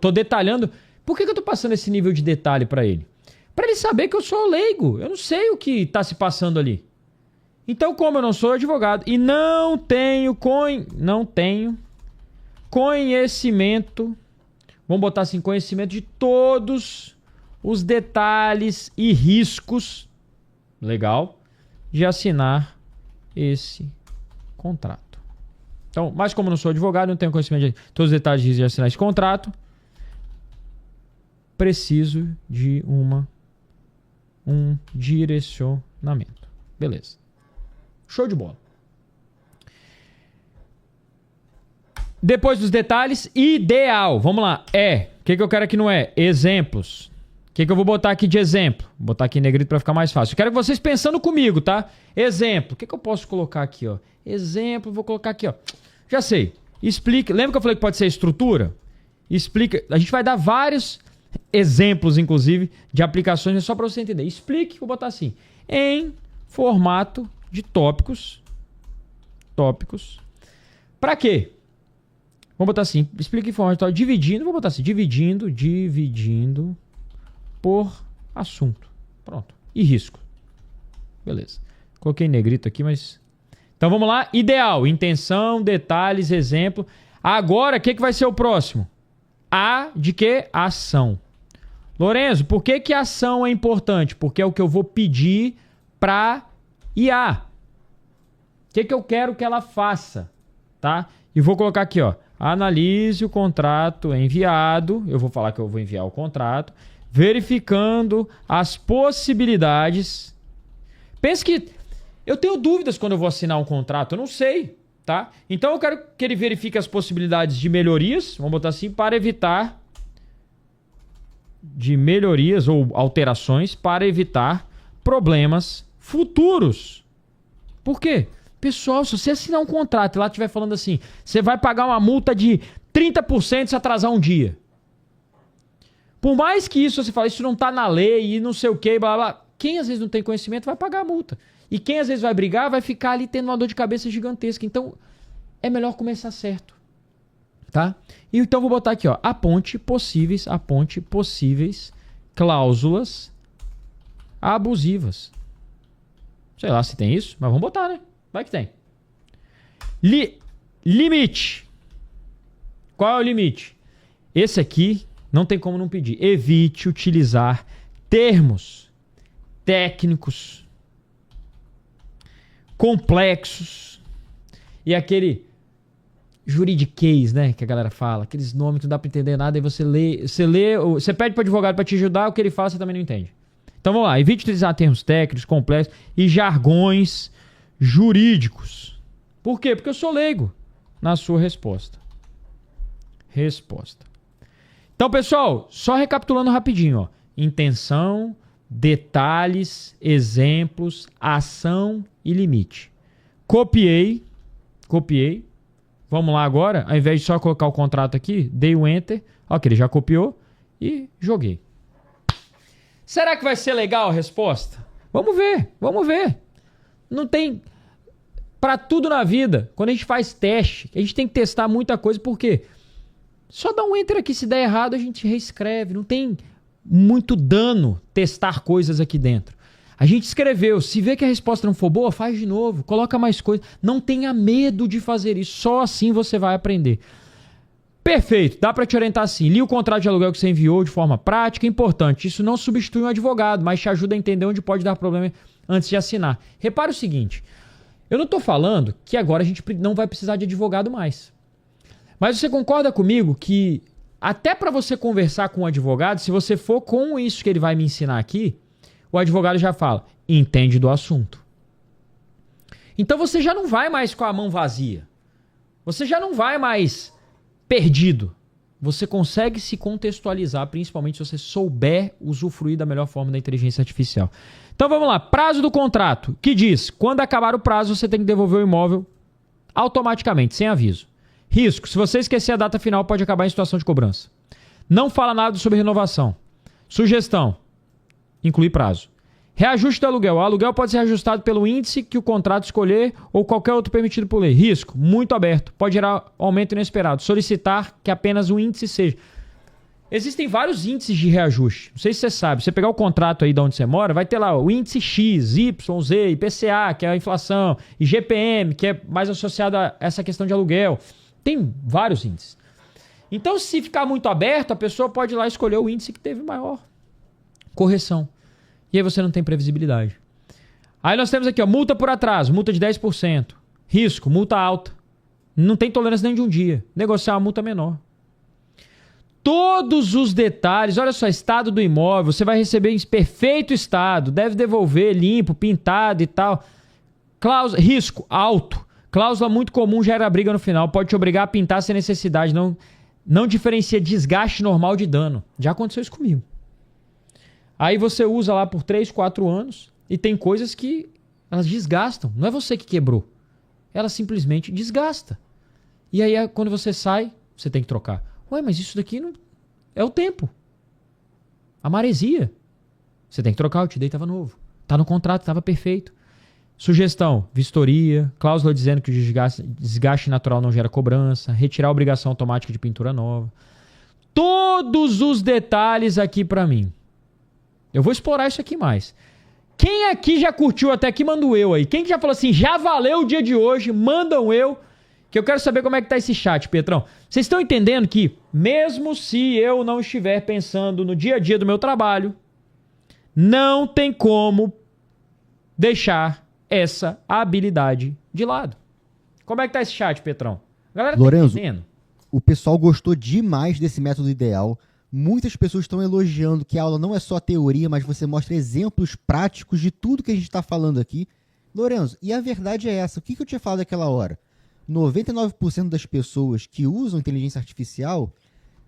tô detalhando, por que eu tô passando esse nível de detalhe para ele? Para ele saber que eu sou leigo, eu não sei o que tá se passando ali. Então, como eu não sou advogado e não tenho conhecimento, vamos botar assim, conhecimento de todos os detalhes e riscos, legal, de assinar esse contrato. Então, mas como eu não sou advogado, não tenho conhecimento de todos os detalhes de assinar esse contrato, preciso de um direcionamento. Beleza. Show de bola. Depois dos detalhes, ideal. Vamos lá. O que eu quero aqui não é? Exemplos. O que eu vou botar aqui de exemplo? Vou botar aqui em negrito para ficar mais fácil. Eu quero que vocês pensando comigo, tá? Exemplo. O que eu posso colocar aqui, ó? Exemplo, vou colocar aqui, ó. Já sei. Explica. Lembra que eu falei que pode ser estrutura? Explica. A gente vai dar vários exemplos, inclusive, de aplicações, só para você entender. Explique, vou botar assim. Em formato de tópicos. Para quê? Vamos botar assim, explica em forma de dividindo, vou botar assim, dividindo por assunto. Pronto. E risco. Beleza. Coloquei em negrito aqui, mas... Então vamos lá. Ideal, intenção, detalhes, exemplo. Agora, o que vai ser o próximo? A de quê? Ação. Lourenço, por que ação é importante? Porque é o que eu vou pedir para IA. O que eu quero que ela faça, tá? E vou colocar aqui, ó. Analise o contrato enviado. Eu vou falar que eu vou enviar o contrato. Verificando as possibilidades. Pense que eu tenho dúvidas quando eu vou assinar um contrato. Eu não sei, tá? Então eu quero que ele verifique as possibilidades de melhorias. Vamos botar assim, para evitar de melhorias ou alterações para evitar problemas futuros. Por quê? Pessoal, se você assinar um contrato e lá estiver falando assim, você vai pagar uma multa de 30% se atrasar um dia. Por mais que isso, você fala, isso não tá na lei e não sei o que, blá blá. Quem às vezes não tem conhecimento vai pagar a multa. E quem às vezes vai brigar vai ficar ali tendo uma dor de cabeça gigantesca. Então, é melhor começar certo. Tá? E então vou botar aqui, ó, aponte possíveis cláusulas abusivas. Sei lá se tem isso, mas vamos botar, né? Vai que tem. Limite. Qual é o limite? Esse aqui não tem como não pedir. Evite utilizar termos técnicos complexos e aquele juridiquês, né, que a galera fala, aqueles nomes que não dá pra entender nada, e você pede pro advogado pra te ajudar, o que ele fala você também não entende. Então vamos lá, evite utilizar termos técnicos complexos e jargões jurídicos. Por quê? Porque eu sou leigo na sua resposta. Então, pessoal, só recapitulando rapidinho, ó. Intenção, detalhes, exemplos, ação e limite. Copiei. Vamos lá agora, ao invés de só colocar o contrato aqui, dei o Enter. Ok, ele já copiou e joguei. Será que vai ser legal a resposta? Vamos ver. Não tem... Pra tudo na vida, quando a gente faz teste, a gente tem que testar muita coisa, por quê? Só dá um Enter aqui, se der errado a gente reescreve. Não tem muito dano testar coisas aqui dentro. A gente escreveu, se vê que a resposta não for boa, faz de novo, coloca mais coisa. Não tenha medo de fazer isso, só assim você vai aprender. Perfeito, dá para te orientar assim. Li o contrato de aluguel que você enviou de forma prática, importante. Isso não substitui um advogado, mas te ajuda a entender onde pode dar problema antes de assinar. Repara o seguinte, eu não estou falando que agora a gente não vai precisar de advogado mais. Mas você concorda comigo que até para você conversar com um advogado, se você for com isso que ele vai me ensinar aqui, o advogado já fala, entende do assunto. Então você já não vai mais com a mão vazia. Você já não vai mais perdido. Você consegue se contextualizar, principalmente se você souber usufruir da melhor forma da inteligência artificial. Então vamos lá, prazo do contrato, que diz, quando acabar o prazo você tem que devolver o imóvel automaticamente, sem aviso. Risco, se você esquecer a data final pode acabar em situação de cobrança. Não fala nada sobre renovação. Sugestão, incluir prazo. Reajuste do aluguel. O aluguel pode ser reajustado pelo índice que o contrato escolher ou qualquer outro permitido por lei. Risco, muito aberto. Pode gerar aumento inesperado. Solicitar que apenas o índice seja. Existem vários índices de reajuste. Não sei se você sabe. Você pegar o contrato aí de onde você mora, vai ter lá o índice X, Y, Z, IPCA, que é a inflação, e GPM, que é mais associado a essa questão de aluguel. Tem vários índices. Então, se ficar muito aberto, a pessoa pode ir lá escolher o índice que teve maior correção. E aí você não tem previsibilidade. Aí nós temos aqui, ó, multa por atraso, multa de 10%. Risco, multa alta. Não tem tolerância nem de um dia. Negociar uma multa menor. Todos os detalhes, olha só, estado do imóvel, você vai receber em perfeito estado, deve devolver limpo, pintado e tal. Cláusula, risco alto. Cláusula muito comum gera briga no final, pode te obrigar a pintar sem necessidade, não diferencia desgaste normal de dano. Já aconteceu isso comigo. Aí você usa lá por 3, 4 anos e tem coisas que elas desgastam. Não é você que quebrou. Ela simplesmente desgasta. E aí quando você sai, você tem que trocar. Ué, mas isso daqui não... é o tempo. A maresia. Você tem que trocar, o te-dei estava novo. Tá no contrato, estava perfeito. Sugestão, vistoria, cláusula dizendo que o desgaste natural não gera cobrança, retirar a obrigação automática de pintura nova. Todos os detalhes aqui pra mim. Eu vou explorar isso aqui mais. Quem aqui já curtiu até aqui, manda um eu aí. Quem já falou assim, já valeu o dia de hoje, manda um eu, que eu quero saber como é que tá esse chat, Petrão. Vocês estão entendendo que, mesmo se eu não estiver pensando no dia a dia do meu trabalho, não tem como deixar essa habilidade de lado. Como é que tá esse chat, Petrão? Galera, Lorenzo, tá entendendo? O pessoal gostou demais desse método ideal. Muitas pessoas estão elogiando que a aula não é só teoria, mas você mostra exemplos práticos de tudo que a gente está falando aqui. Lorenzo, e a verdade é essa. O que eu tinha falado naquela hora? 99% das pessoas que usam inteligência artificial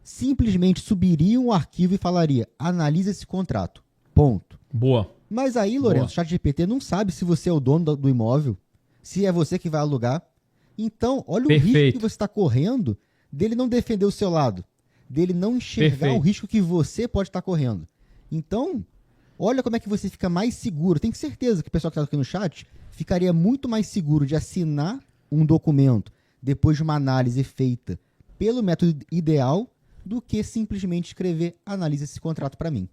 simplesmente subiria um arquivo e falaria, analisa esse contrato. Ponto. Boa. Mas aí, Lourenço, o ChatGPT não sabe se você é o dono do imóvel, se é você que vai alugar. Então, olha o risco que você está correndo dele não defender o seu lado, dele não enxergar o risco que você pode estar correndo. Então, olha como é que você fica mais seguro. Tenho certeza que o pessoal que está aqui no chat ficaria muito mais seguro de assinar um documento depois de uma análise feita pelo método ideal do que simplesmente escrever, analisa esse contrato para mim.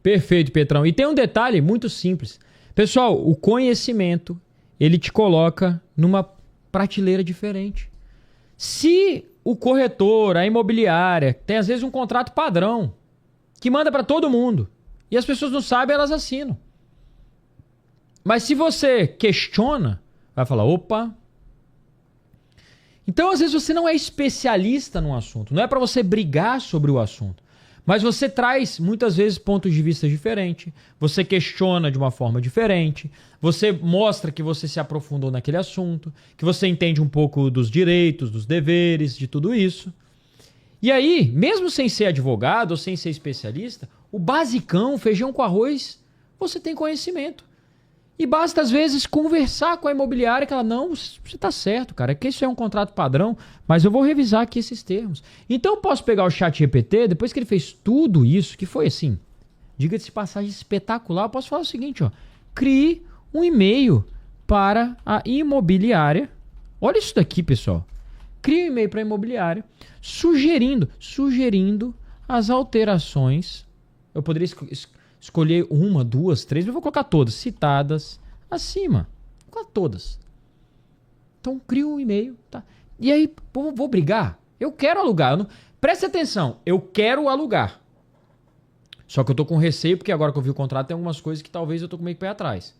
Perfeito, Petrão. E tem um detalhe muito simples. Pessoal, o conhecimento, ele te coloca numa prateleira diferente. Se o corretor, a imobiliária, tem às vezes um contrato padrão que manda para todo mundo e as pessoas não sabem, elas assinam. Mas se você questiona, vai falar, opa. Então, às vezes, você não é especialista num assunto. Não é para você brigar sobre o assunto. Mas você traz, muitas vezes, pontos de vista diferentes. Você questiona de uma forma diferente. Você mostra que você se aprofundou naquele assunto. Que você entende um pouco dos direitos, dos deveres, de tudo isso. E aí, mesmo sem ser advogado ou sem ser especialista, o basicão, feijão com arroz, você tem conhecimento. E basta, às vezes, conversar com a imobiliária que ela, não, você tá certo, cara, é que isso é um contrato padrão, mas eu vou revisar aqui esses termos. Então eu posso pegar o ChatGPT, depois que ele fez tudo isso, que foi assim, diga-se de passagem espetacular, eu posso falar o seguinte, ó, crie um e-mail para a imobiliária. Olha isso daqui, pessoal. Crie um e-mail para a imobiliária, sugerindo as alterações. Eu poderia escolher 1, 2, 3, eu vou colocar todas, citadas acima. Vou colocar todas. Então, crio um e-mail, tá? E aí, vou brigar? Eu quero alugar. Preste atenção, eu quero alugar. Só que eu tô com receio, porque agora que eu vi o contrato, tem algumas coisas que talvez eu tô com meio pé atrás.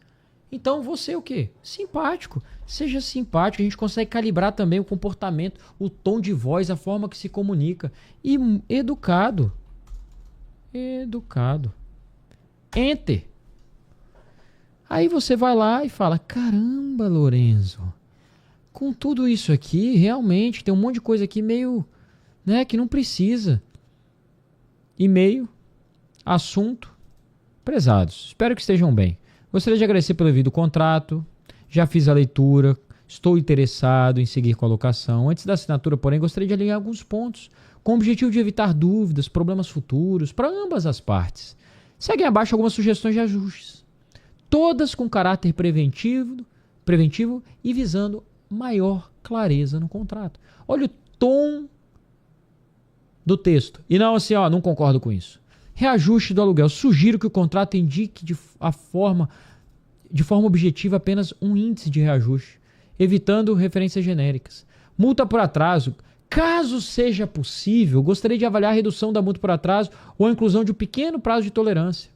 Então, você o quê? Simpático. Seja simpático, a gente consegue calibrar também o comportamento, o tom de voz, a forma que se comunica. E educado. Educado. Enter. Aí você vai lá e fala, caramba, Lorenzo, com tudo isso aqui, realmente, tem um monte de coisa aqui meio, né, que não precisa. E-mail, assunto, prezados, espero que estejam bem. Gostaria de agradecer pelo envio do contrato, já fiz a leitura, estou interessado em seguir com a locação. Antes da assinatura, porém, gostaria de alinhar alguns pontos, com o objetivo de evitar dúvidas, problemas futuros, para ambas as partes. Seguem abaixo algumas sugestões de ajustes, todas com caráter preventivo e visando maior clareza no contrato. Olha o tom do texto. E não assim, ó, não concordo com isso. Reajuste do aluguel. Sugiro que o contrato indique de forma objetiva apenas um índice de reajuste, evitando referências genéricas. Multa por atraso. Caso seja possível, gostaria de avaliar a redução da multa por atraso ou a inclusão de um pequeno prazo de tolerância.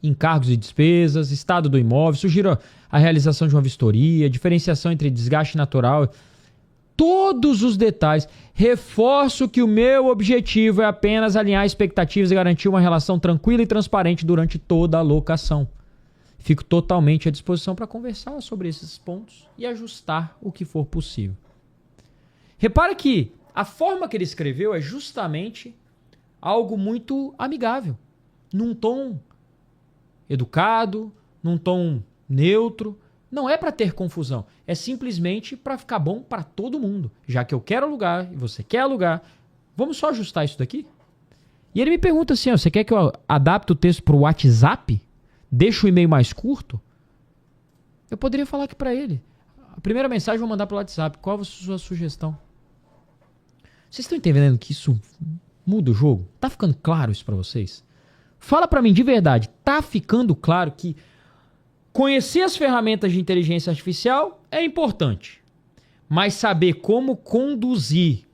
Encargos e despesas, estado do imóvel, sugiro a realização de uma vistoria, diferenciação entre desgaste natural, todos os detalhes. Reforço que o meu objetivo é apenas alinhar expectativas e garantir uma relação tranquila e transparente durante toda a locação. Fico totalmente à disposição para conversar sobre esses pontos e ajustar o que for possível. Repara que a forma que ele escreveu é justamente algo muito amigável, num tom educado, num tom neutro. Não é para ter confusão, é simplesmente para ficar bom para todo mundo. Já que eu quero alugar e você quer alugar, vamos só ajustar isso daqui? E ele me pergunta assim, ó, você quer que eu adapte o texto para o WhatsApp? Deixa o e-mail mais curto? Eu poderia falar aqui para ele. A primeira mensagem eu vou mandar para o WhatsApp. Qual a sua sugestão? Vocês estão entendendo que isso muda o jogo? Tá ficando claro isso para vocês? Fala para mim de verdade, tá ficando claro que conhecer as ferramentas de inteligência artificial é importante, mas saber como conduzir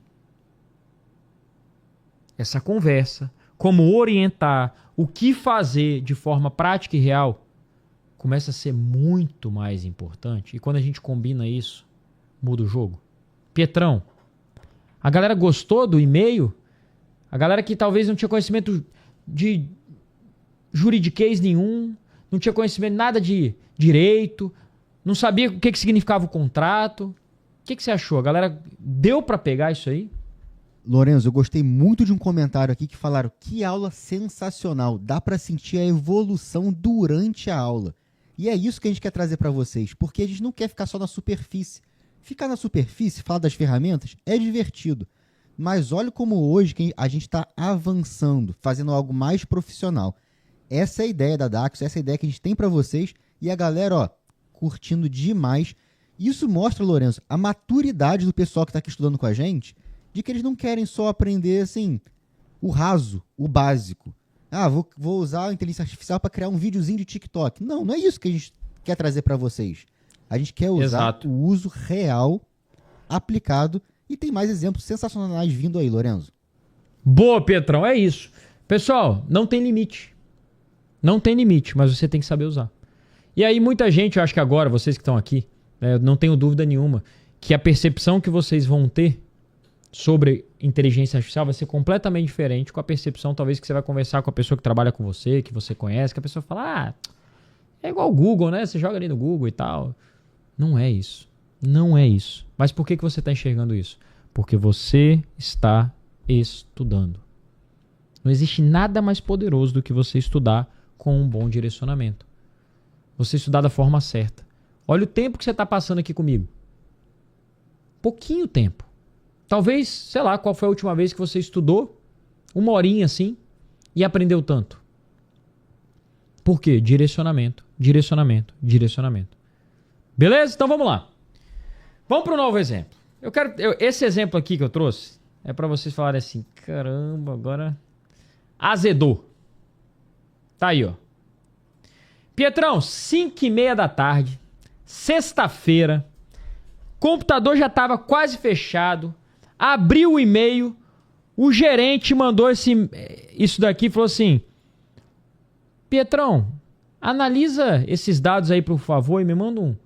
essa conversa, como orientar, o que fazer de forma prática e real, começa a ser muito mais importante. E quando a gente combina isso, muda o jogo. Pietrão, a galera gostou do e-mail? A galera que talvez não tinha conhecimento de juridiquês nenhum, não tinha conhecimento nada de direito, não sabia o que significava o contrato. O que você achou? A galera deu para pegar isso aí? Lorenzo, eu gostei muito de um comentário aqui que falaram que aula sensacional, dá para sentir a evolução durante a aula. E é isso que a gente quer trazer para vocês, porque a gente não quer ficar só na superfície. Ficar na superfície, falar das ferramentas, é divertido. Mas olha como hoje a gente está avançando, fazendo algo mais profissional. Essa é a ideia da Daxo, essa é a ideia que a gente tem para vocês. E a galera, ó, curtindo demais. Isso mostra, Lorenzo, a maturidade do pessoal que está aqui estudando com a gente, de que eles não querem só aprender, assim, o raso, o básico. Ah, vou usar a inteligência artificial para criar um videozinho de TikTok. Não, não é isso que a gente quer trazer para vocês. A gente quer usar o uso real, aplicado, e tem mais exemplos sensacionais vindo aí, Lorenzo. Boa, Pietrão, é isso. Pessoal, não tem limite. Não tem limite, mas você tem que saber usar. E aí muita gente, eu acho que agora, vocês que estão aqui, não tenho dúvida nenhuma, que a percepção que vocês vão ter sobre inteligência artificial vai ser completamente diferente com a percepção, talvez, que você vai conversar com a pessoa que trabalha com você, que você conhece, que a pessoa fala, é igual o Google, né? Você joga ali no Google e tal. Não é isso. Não é isso. Mas por que você está enxergando isso? Porque você está estudando. Não existe nada mais poderoso do que você estudar com um bom direcionamento. Você estudar da forma certa. Olha o tempo que você está passando aqui comigo. Pouquinho tempo. Talvez, sei lá, qual foi a última vez que você estudou 1 horinha assim e aprendeu tanto. Por quê? Direcionamento, direcionamento, direcionamento. Beleza? Então vamos lá. Vamos para o novo exemplo. Esse exemplo aqui que eu trouxe é para vocês falarem assim, caramba, agora azedou. Tá aí, ó. Pietrão, 5h30 da tarde, sexta-feira, computador já estava quase fechado, abriu o e-mail, o gerente mandou isso daqui e falou assim, Pietrão, analisa esses dados aí, por favor, e me manda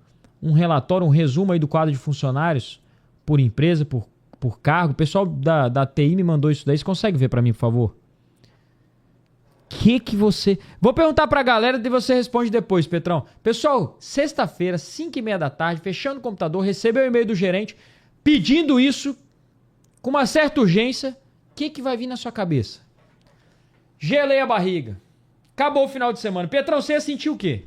um relatório, um resumo aí do quadro de funcionários por empresa, por cargo. O pessoal da TI me mandou isso daí. Você consegue ver para mim, por favor? Que você... Vou perguntar pra galera e você responde depois, Petrão. Pessoal, sexta-feira, 5h30 da tarde, fechando o computador, recebeu o e-mail do gerente pedindo isso com uma certa urgência. O que vai vir na sua cabeça? Gelei a barriga. Acabou o final de semana. Petrão, você ia sentir o quê?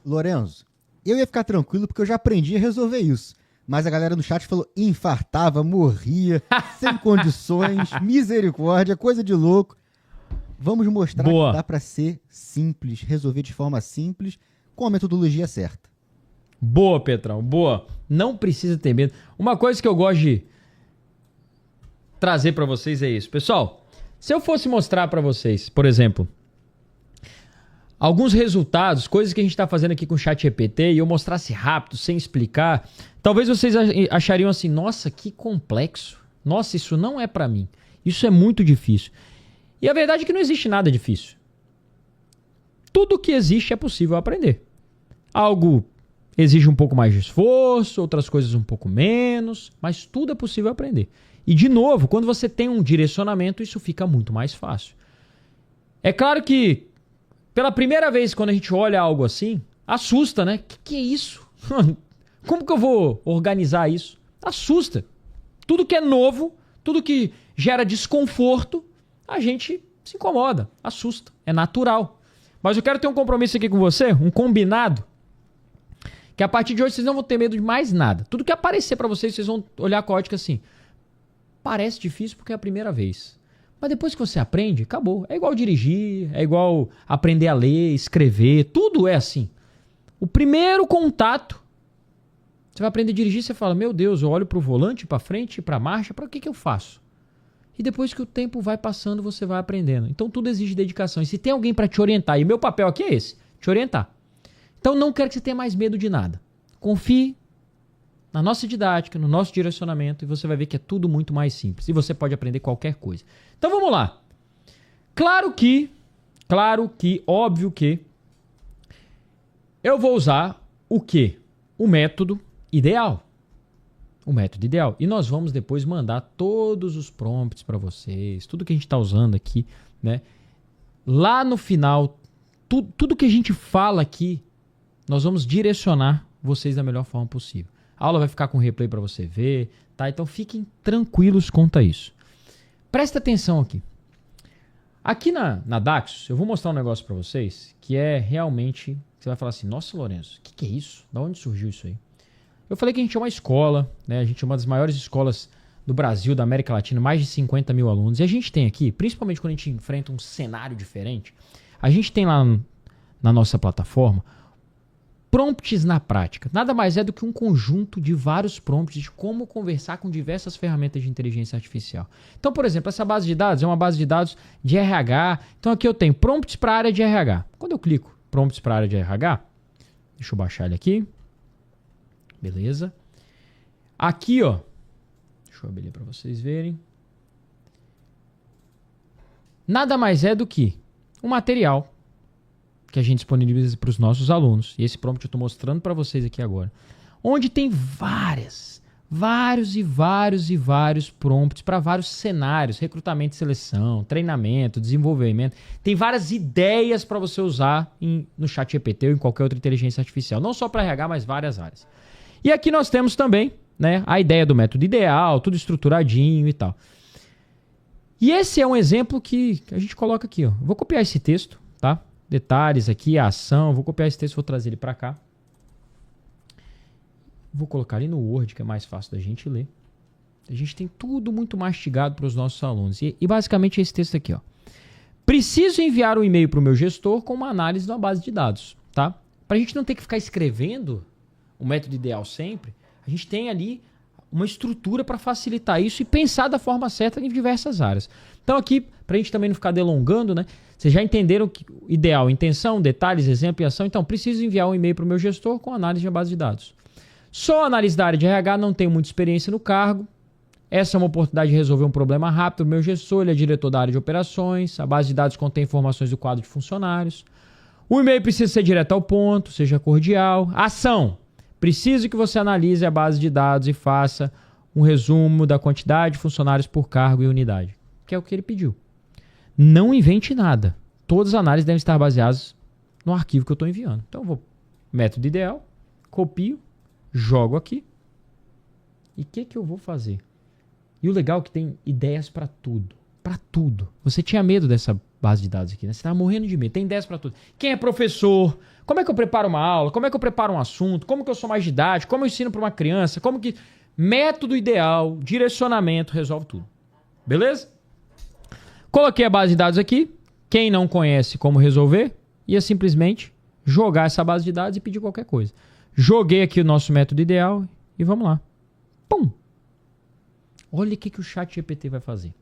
Lorenzo, eu ia ficar tranquilo porque eu já aprendi a resolver isso. Mas a galera no chat falou infartava, morria, sem condições, misericórdia, coisa de louco. Vamos mostrar que dá para ser simples, resolver de forma simples, com a metodologia certa. Boa, Petrão, boa. Não precisa ter medo. Uma coisa que eu gosto de trazer para vocês é isso. Pessoal, se eu fosse mostrar para vocês, por exemplo, alguns resultados, coisas que a gente está fazendo aqui com o ChatGPT, e eu mostrasse rápido, sem explicar, talvez vocês achariam assim, nossa, que complexo. Nossa, isso não é para mim. Isso é muito difícil. E a verdade é que não existe nada difícil. Tudo que existe é possível aprender. Algo exige um pouco mais de esforço, outras coisas um pouco menos, mas tudo é possível aprender. E, de novo, quando você tem um direcionamento, isso fica muito mais fácil. É claro que, pela primeira vez, quando a gente olha algo assim, assusta, né? Que é isso? Como que eu vou organizar isso? Assusta. Tudo que é novo, tudo que gera desconforto, a gente se incomoda, assusta, é natural. Mas eu quero ter um compromisso aqui com você, um combinado, que a partir de hoje vocês não vão ter medo de mais nada. Tudo que aparecer pra vocês, vocês vão olhar com a ótica assim, parece difícil porque é a primeira vez. Mas depois que você aprende, acabou. É igual dirigir, é igual aprender a ler, escrever, tudo é assim. O primeiro contato, você vai aprender a dirigir, você fala, meu Deus, eu olho pro volante, pra frente, pra marcha, pra que eu faço? E depois que o tempo vai passando, você vai aprendendo. Então tudo exige dedicação. E se tem alguém para te orientar, e meu papel aqui é esse, te orientar. Então não quero que você tenha mais medo de nada. Confie na nossa didática, no nosso direcionamento, e você vai ver que é tudo muito mais simples. E você pode aprender qualquer coisa. Então vamos lá. Claro que, óbvio que, eu vou usar o quê? O método ideal. O método ideal. E nós vamos depois mandar todos os prompts para vocês, tudo que a gente está usando aqui, né? Lá no final, tudo que a gente fala aqui, nós vamos direcionar vocês da melhor forma possível. A aula vai ficar com replay para você ver, tá? Então fiquem tranquilos quanto a isso. Presta atenção aqui. Aqui na Daxus, eu vou mostrar um negócio para vocês que é realmente... Você vai falar assim, nossa, Lourenço, o que é isso? Da onde surgiu isso aí? Eu falei que a gente é uma escola, né? A gente é uma das maiores escolas do Brasil, da América Latina, mais de 50 mil alunos. E a gente tem aqui, principalmente quando a gente enfrenta um cenário diferente, a gente tem lá na nossa plataforma prompts na prática. Nada mais é do que um conjunto de vários prompts de como conversar com diversas ferramentas de inteligência artificial. Então, por exemplo, essa base de dados é uma base de dados de RH. Então aqui eu tenho prompts para a área de RH. Quando eu clico prompts para a área de RH, deixa eu baixar ele aqui. Beleza. Aqui, ó, deixa eu abrir para vocês verem. Nada mais é do que um material que a gente disponibiliza para os nossos alunos. E esse prompt eu estou mostrando para vocês aqui agora. Onde tem vários prompts para vários cenários. Recrutamento e seleção, treinamento, desenvolvimento. Tem várias ideias para você usar no ChatGPT ou em qualquer outra inteligência artificial. Não só para RH, mas várias áreas. E aqui nós temos também, né, a ideia do método ideal, tudo estruturadinho e tal. E esse é um exemplo que a gente coloca aqui, ó. Vou copiar esse texto, tá? Detalhes aqui, a ação. Vou copiar esse texto, vou trazer ele para cá. Vou colocar ali no Word, que é mais fácil da gente ler. A gente tem tudo muito mastigado para os nossos alunos. E basicamente é esse texto aqui, ó. Preciso enviar um e-mail para o meu gestor com uma análise de uma base de dados, tá? Para a gente não ter que ficar escrevendo o método ideal sempre, a gente tem ali uma estrutura para facilitar isso e pensar da forma certa em diversas áreas. Então aqui, para a gente também não ficar delongando, né? Vocês já entenderam que ideal, intenção, detalhes, exemplo e ação. Então, preciso enviar um e-mail para o meu gestor com análise de uma base de dados. Sou analista da área de RH, não tenho muita experiência no cargo. Essa é uma oportunidade de resolver um problema rápido. O meu gestor, ele é diretor da área de operações. A base de dados contém informações do quadro de funcionários. O e-mail precisa ser direto ao ponto, seja cordial. Ação. Preciso que você analise a base de dados e faça um resumo da quantidade de funcionários por cargo e unidade. Que é o que ele pediu. Não invente nada. Todas as análises devem estar baseadas no arquivo que eu estou enviando. Então eu vou, método ideal, copio, jogo aqui. E o que eu vou fazer? E o legal é que tem ideias para tudo. Para tudo. Você tinha medo dessa base de dados aqui, né? Você estava morrendo de medo. Tem ideias para tudo. Quem é professor? Como é que eu preparo uma aula? Como é que eu preparo um assunto? Como que eu sou mais didático? Como eu ensino para uma criança? Como que... Método ideal, direcionamento, resolve tudo. Beleza? Coloquei a base de dados aqui. Quem não conhece como resolver, ia simplesmente jogar essa base de dados e pedir qualquer coisa. Joguei aqui o nosso método ideal e vamos lá. Pum! Olha o que o ChatGPT vai fazer.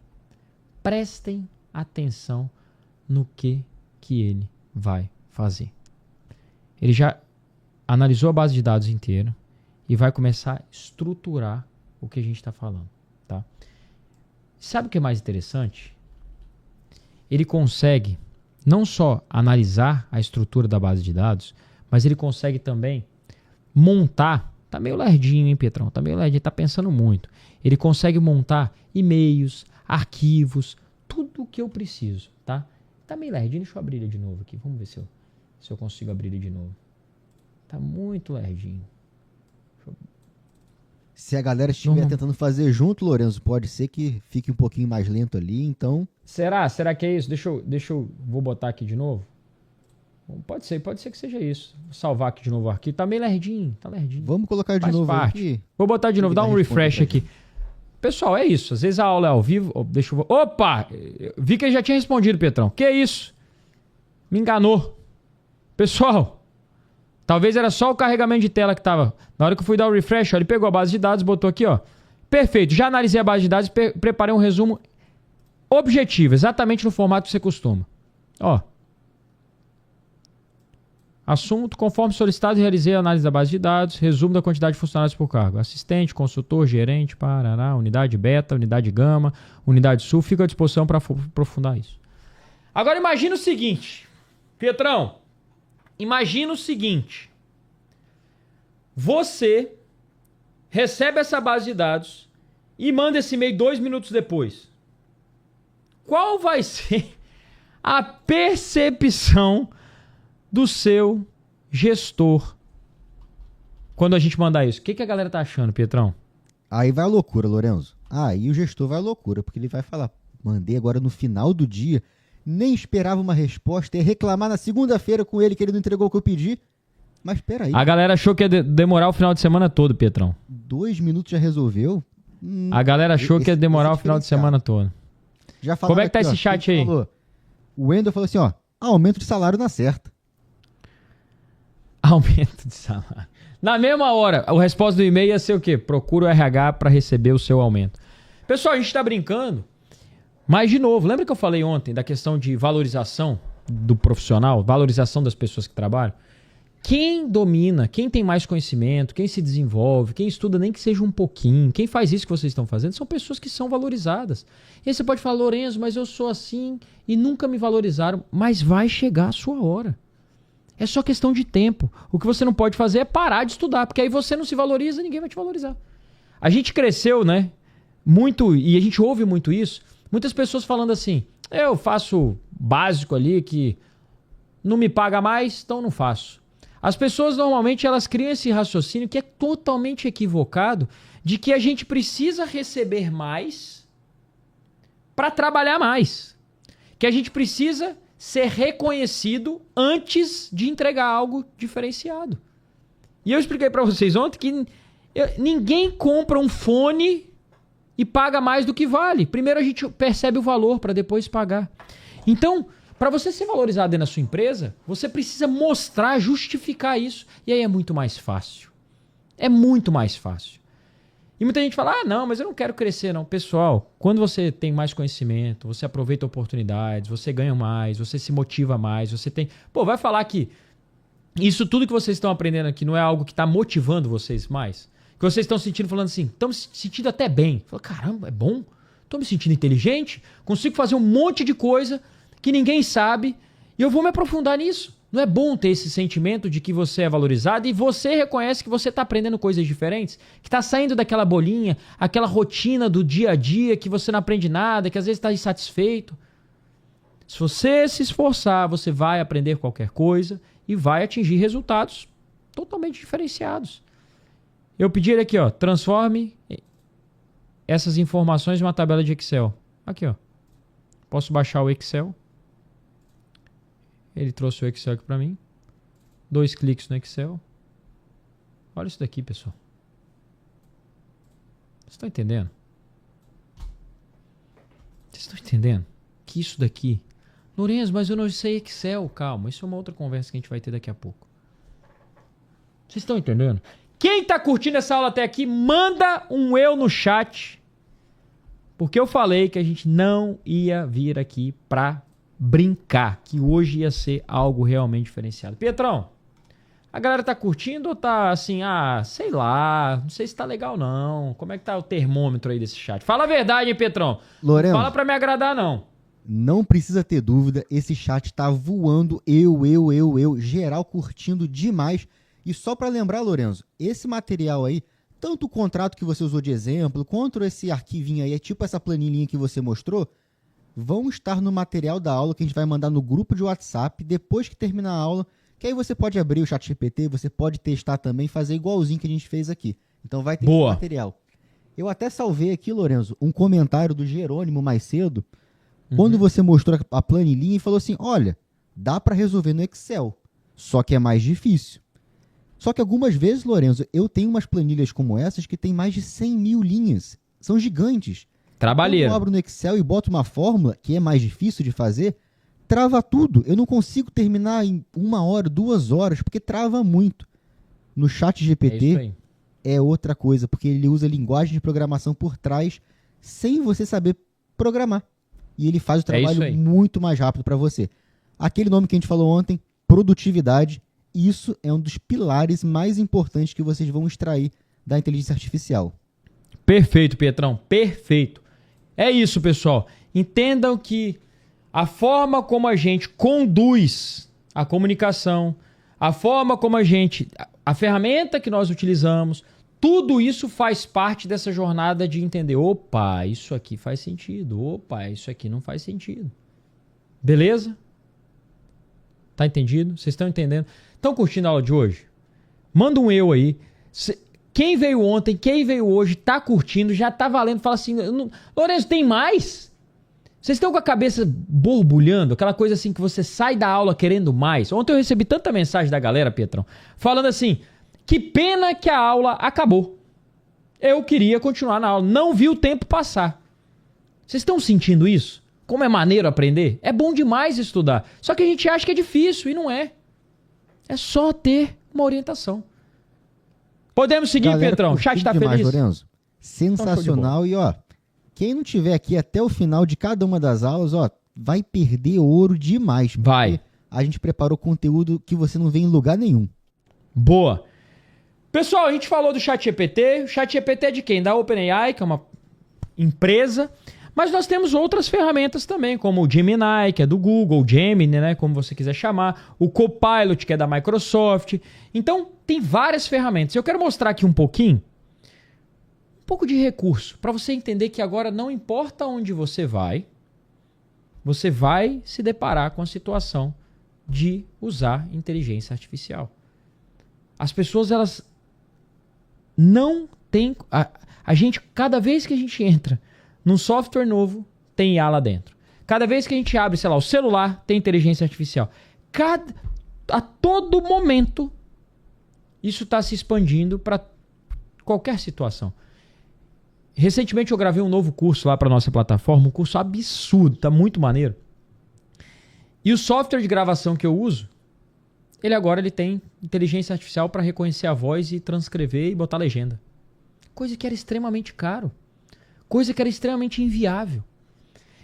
Prestem atenção no que ele vai fazer. Ele já analisou a base de dados inteira e vai começar a estruturar o que a gente está falando. Tá? Sabe o que é mais interessante? Ele consegue não só analisar a estrutura da base de dados, mas ele consegue também montar. Tá meio lerdinho, hein, Pietrão? Tá meio lerdinho, tá pensando muito. Ele consegue montar e-mails, arquivos, tudo o que eu preciso, tá? Tá meio lerdinho, deixa eu abrir ele de novo aqui. Vamos ver se eu consigo abrir ele de novo. Tá muito lerdinho. Se a galera estiver tentando fazer junto, Lourenço, pode ser que fique um pouquinho mais lento ali, então... Será? Será que é isso? Deixa eu... Vou botar aqui de novo. Pode ser que seja isso. Vou salvar aqui de novo o arquivo. Tá meio lerdinho, tá lerdinho. Vamos colocar de novo aqui. Vou botar de novo, dá um refresh aqui. Pessoal, é isso. Às vezes a aula é ao vivo. Deixa eu... Opa! Vi que ele já tinha respondido, Petrão. Que isso? Me enganou. Pessoal, talvez era só o carregamento de tela que tava. Na hora que eu fui dar o refresh, ó, ele pegou a base de dados, botou aqui, ó. Perfeito. Já analisei a base de dados e preparei um resumo objetivo, exatamente no formato que você costuma. Ó. Assunto, conforme solicitado, realizei a análise da base de dados, resumo da quantidade de funcionários por cargo. Assistente, consultor, gerente, parará, unidade beta, unidade gama, unidade sul, fica à disposição para aprofundar isso. Agora imagina o seguinte, Pietrão, imagina o seguinte, você recebe essa base de dados e manda esse e-mail 2 minutos depois. Qual vai ser a percepção do seu gestor quando a gente mandar isso? O que a galera tá achando, Pietrão? Aí vai a loucura, Lorenzo. Aí o gestor vai a loucura, porque ele vai falar, mandei agora no final do dia, nem esperava uma resposta, ia reclamar na segunda-feira com ele que ele não entregou o que eu pedi. Mas peraí. A galera achou que ia demorar o final de semana todo, Pietrão. 2 minutos já resolveu? A galera achou que ia demorar o final de semana todo. Já Como é que tá esse chat aí? O Wendel falou assim, ó, aumento de salário na certa. Aumento de salário. Na mesma hora, a resposta do e-mail ia ser o quê? Procura o RH para receber o seu aumento. Pessoal, a gente tá brincando, mas de novo, lembra que eu falei ontem da questão de valorização do profissional, valorização das pessoas que trabalham? Quem domina, quem tem mais conhecimento, quem se desenvolve, quem estuda nem que seja um pouquinho, quem faz isso que vocês estão fazendo, são pessoas que são valorizadas. E aí você pode falar, Lorenzo, mas eu sou assim e nunca me valorizaram. Mas vai chegar a sua hora. É só questão de tempo. O que você não pode fazer é parar de estudar, porque aí você não se valoriza, ninguém vai te valorizar. A gente cresceu, né? Muito, e a gente ouve muito isso. Muitas pessoas falando assim, eu faço básico ali que não me paga mais, então não faço. As pessoas normalmente elas criam esse raciocínio que é totalmente equivocado de que a gente precisa receber mais para trabalhar mais. Que a gente precisa ser reconhecido antes de entregar algo diferenciado. E eu expliquei para vocês ontem que ninguém compra um fone e paga mais do que vale. Primeiro a gente percebe o valor para depois pagar. Então, para você ser valorizado dentro da sua empresa, você precisa mostrar, justificar isso. E aí é muito mais fácil. É muito mais fácil. E muita gente fala, não, mas eu não quero crescer não. Pessoal, quando você tem mais conhecimento, você aproveita oportunidades, você ganha mais, você se motiva mais, você tem... Pô, vai falar que isso tudo que vocês estão aprendendo aqui não é algo que está motivando vocês mais? Que vocês estão sentindo, falando assim, estão me sentindo até bem. Fala, caramba, é bom. Estou me sentindo inteligente, consigo fazer um monte de coisa que ninguém sabe, e eu vou me aprofundar nisso. Não é bom ter esse sentimento de que você é valorizado e você reconhece que você está aprendendo coisas diferentes, que está saindo daquela bolinha, aquela rotina do dia a dia, que você não aprende nada, que às vezes está insatisfeito. Se você se esforçar, você vai aprender qualquer coisa e vai atingir resultados totalmente diferenciados. Eu pedi ele aqui, ó, transforme essas informações em uma tabela de Excel. Aqui, ó. Posso baixar o Excel. Ele trouxe o Excel aqui para mim. 2 cliques no Excel. Olha isso daqui, pessoal. Vocês estão entendendo? Vocês estão entendendo? Que isso daqui... Lorenzo, mas eu não sei Excel. Calma, isso é uma outra conversa que a gente vai ter daqui a pouco. Vocês estão entendendo? Quem tá curtindo essa aula até aqui, manda um eu no chat. Porque eu falei que a gente não ia vir aqui pra brincar, que hoje ia ser algo realmente diferenciado. Pietrão, a galera tá curtindo ou tá assim, sei lá, não sei se tá legal não. Como é que tá o termômetro aí desse chat? Fala a verdade, hein, Pietrão? Lorenzo, não fala pra me agradar, não. Não precisa ter dúvida, esse chat tá voando, eu, geral curtindo demais. E só pra lembrar, Lorenzo, esse material aí, tanto o contrato que você usou de exemplo, quanto esse arquivinho aí, é tipo essa planilhinha que você mostrou, vão estar no material da aula que a gente vai mandar no grupo de WhatsApp depois que terminar a aula, que aí você pode abrir o ChatGPT, você pode testar também, fazer igualzinho que a gente fez aqui. Então vai ter esse material. Eu até salvei aqui, Lorenzo, um comentário do Jerônimo mais cedo, quando você mostrou a planilhinha e falou assim, olha, dá para resolver no Excel, só que é mais difícil. Só que algumas vezes, Lorenzo, eu tenho umas planilhas como essas que tem mais de 100 mil linhas. São gigantes. Trabalheira. Quando eu abro no Excel e boto uma fórmula, que é mais difícil de fazer, trava tudo. Eu não consigo terminar em 1 hora, 2 horas, porque trava muito. No ChatGPT é outra coisa, porque ele usa linguagem de programação por trás, sem você saber programar. E ele faz o trabalho muito mais rápido para você. Aquele nome que a gente falou ontem, produtividade, isso é um dos pilares mais importantes que vocês vão extrair da inteligência artificial. Perfeito, Pietrão. Perfeito. É isso, pessoal. Entendam que a forma como a gente conduz a comunicação, a forma como a ferramenta que nós utilizamos, tudo isso faz parte dessa jornada de entender, opa, isso aqui faz sentido, opa, isso aqui não faz sentido. Beleza? Tá entendido? Vocês estão entendendo? Estão curtindo a aula de hoje? Manda um eu aí. Quem veio ontem, quem veio hoje, tá curtindo, já tá valendo, fala assim, Lourenço, tem mais? Vocês estão com a cabeça borbulhando, aquela coisa assim que você sai da aula querendo mais. Ontem eu recebi tanta mensagem da galera, Pietrão, falando assim, que pena que a aula acabou. Eu queria continuar na aula, não vi o tempo passar. Vocês estão sentindo isso? Como é maneiro aprender? É bom demais estudar. Só que a gente acha que é difícil e não é. É só ter uma orientação. Podemos seguir, Galera, Pietrão? O chat tá demais, feliz? Lorenzo. Sensacional. E ó, quem não tiver aqui até o final de cada uma das aulas, ó, vai perder ouro demais. Vai. A gente preparou conteúdo que você não vê em lugar nenhum. Boa. Pessoal, a gente falou do ChatGPT. O ChatGPT é de quem? Da OpenAI, que é uma empresa. Mas nós temos outras ferramentas também, como o Gemini, que é do Google, o Gemini, né, como você quiser chamar, o Copilot, que é da Microsoft. Então, tem várias ferramentas. Eu quero mostrar aqui um pouco de recurso, para você entender que agora não importa onde você vai se deparar com a situação de usar inteligência artificial. As pessoas, elas não têm... A gente, cada vez que a gente entra num software novo, tem IA lá dentro. Cada vez que a gente abre, sei lá, o celular, tem inteligência artificial. A todo momento, isso está se expandindo para qualquer situação. Recentemente eu gravei um novo curso lá para nossa plataforma, um curso absurdo, tá muito maneiro. E o software de gravação que eu uso, ele tem inteligência artificial para reconhecer a voz e transcrever e botar legenda. Coisa que era extremamente caro. Coisa que era extremamente inviável.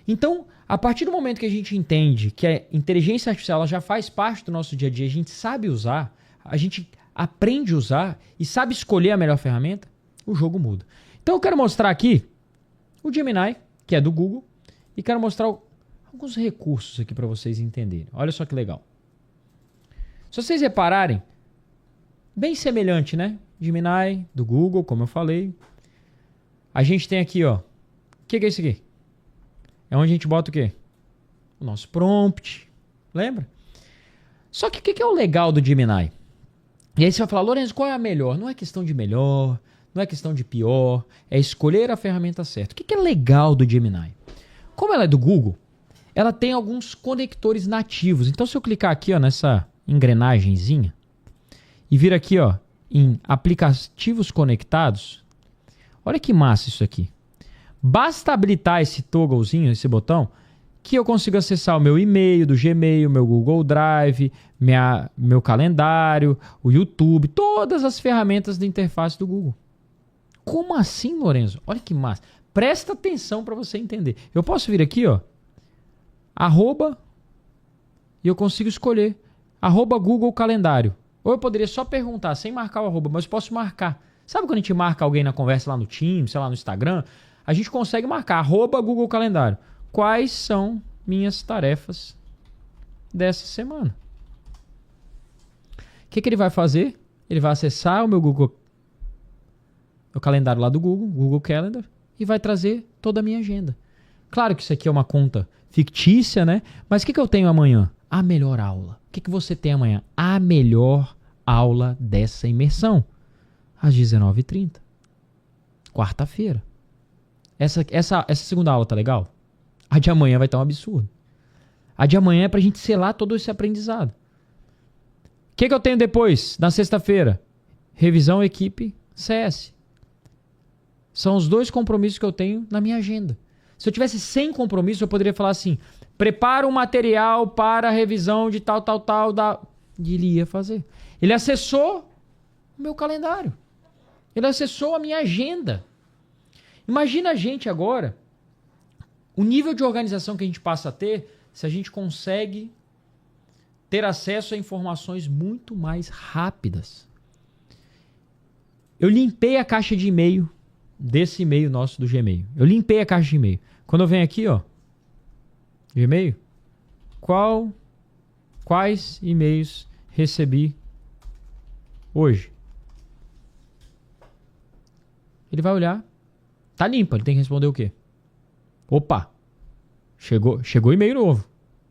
Então, a partir do momento que a gente entende que a inteligência artificial ela já faz parte do nosso dia a dia, a gente sabe usar, a gente aprende a usar e sabe escolher a melhor ferramenta, o jogo muda. Então eu quero mostrar aqui o Gemini, que é do Google, e quero mostrar alguns recursos aqui para vocês entenderem. Olha só que legal. Se vocês repararem, bem semelhante, né? Gemini, do Google, como eu falei. A gente tem aqui, ó. O que é isso aqui? É onde a gente bota o quê? O nosso prompt. Lembra? Só que o que é o legal do Gemini? E aí você vai falar, Lourenço, qual é a melhor? Não é questão de melhor, não é questão de pior. É escolher a ferramenta certa. O que é legal do Gemini? Como ela é do Google, ela tem alguns conectores nativos. Então se eu clicar aqui, ó, nessa engrenagemzinha e vir aqui, ó, em aplicativos conectados, olha que massa isso aqui. Basta habilitar esse togglezinho, esse botão, que eu consigo acessar o meu e-mail do Gmail, meu Google Drive, meu calendário, o YouTube, todas as ferramentas da interface do Google. Como assim, Lourenço? Olha que massa. Presta atenção para você entender. Eu posso vir aqui, ó, arroba, e eu consigo escolher arroba Google Calendário. Ou eu poderia só perguntar, sem marcar o arroba, mas eu posso marcar. Sabe quando a gente marca alguém na conversa lá no Teams, sei lá, no Instagram? A gente consegue marcar, arroba Google Calendário. Quais são minhas tarefas dessa semana? O que ele vai fazer? Ele vai acessar o meu o calendário lá do Google, Google Calendar, e vai trazer toda a minha agenda. Claro que isso aqui é uma conta fictícia, né? Mas o que eu tenho amanhã? A melhor aula. O que você tem amanhã? A melhor aula dessa imersão. Às 19h30. Quarta-feira. Essa segunda aula tá legal? A de amanhã vai estar um absurdo. A de amanhã é pra gente selar todo esse aprendizado. O que eu tenho depois, na sexta-feira? Revisão equipe CS. São os 2 compromissos que eu tenho na minha agenda. Se eu tivesse 100 compromissos, eu poderia falar assim, prepara um material para a revisão de tal, e ele ia fazer. Ele acessou o meu calendário. Ele acessou a minha agenda. Imagina a gente agora, o nível de organização que a gente passa a ter, se a gente consegue ter acesso a informações muito mais rápidas. Eu limpei a caixa de e-mail desse e-mail nosso do Gmail. Eu limpei a caixa de e-mail. Quando eu venho aqui, ó, Gmail, quais e-mails recebi hoje? Ele vai olhar. Tá limpo, ele tem que responder o quê? Opa! Chegou e-mail novo.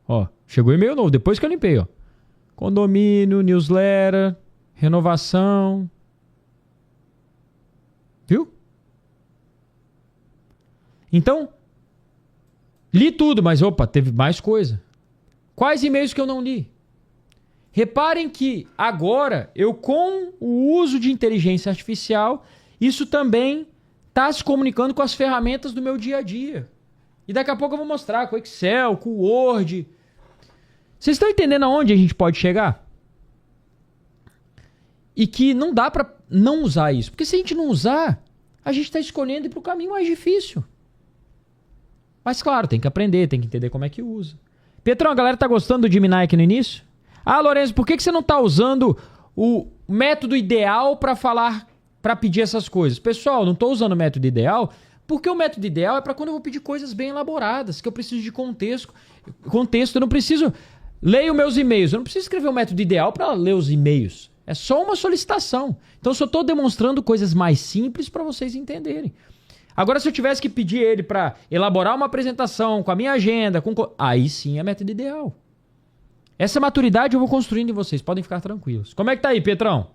Ó, chegou e-mail novo, depois que eu limpei, ó. Condomínio, newsletter, renovação. Então, li tudo, mas opa, teve mais coisa. Quais e-mails que eu não li? Reparem que agora, eu com o uso de inteligência artificial, isso também está se comunicando com as ferramentas do meu dia a dia. E daqui a pouco eu vou mostrar com o Excel, com o Word. Vocês estão entendendo aonde a gente pode chegar? E que não dá para não usar isso. Porque se a gente não usar, a gente está escolhendo ir para o caminho mais difícil. Mas claro, tem que aprender, tem que entender como é que usa. Petrão, a galera tá gostando do Gemini aqui no início? Ah, Lourenço, por que você não tá usando o método ideal para falar, para pedir essas coisas? Pessoal, não tô usando o método ideal porque o método ideal é para quando eu vou pedir coisas bem elaboradas, que eu preciso de contexto. Eu não preciso... Leio meus e-mails. Eu não preciso escrever o método ideal para ler os e-mails. É só uma solicitação. Então eu só tô demonstrando coisas mais simples para vocês entenderem. Agora, se eu tivesse que pedir ele para elaborar uma apresentação com a minha agenda, aí sim é método ideal. Essa maturidade eu vou construindo em vocês, podem ficar tranquilos. Como é que tá aí, Petrão?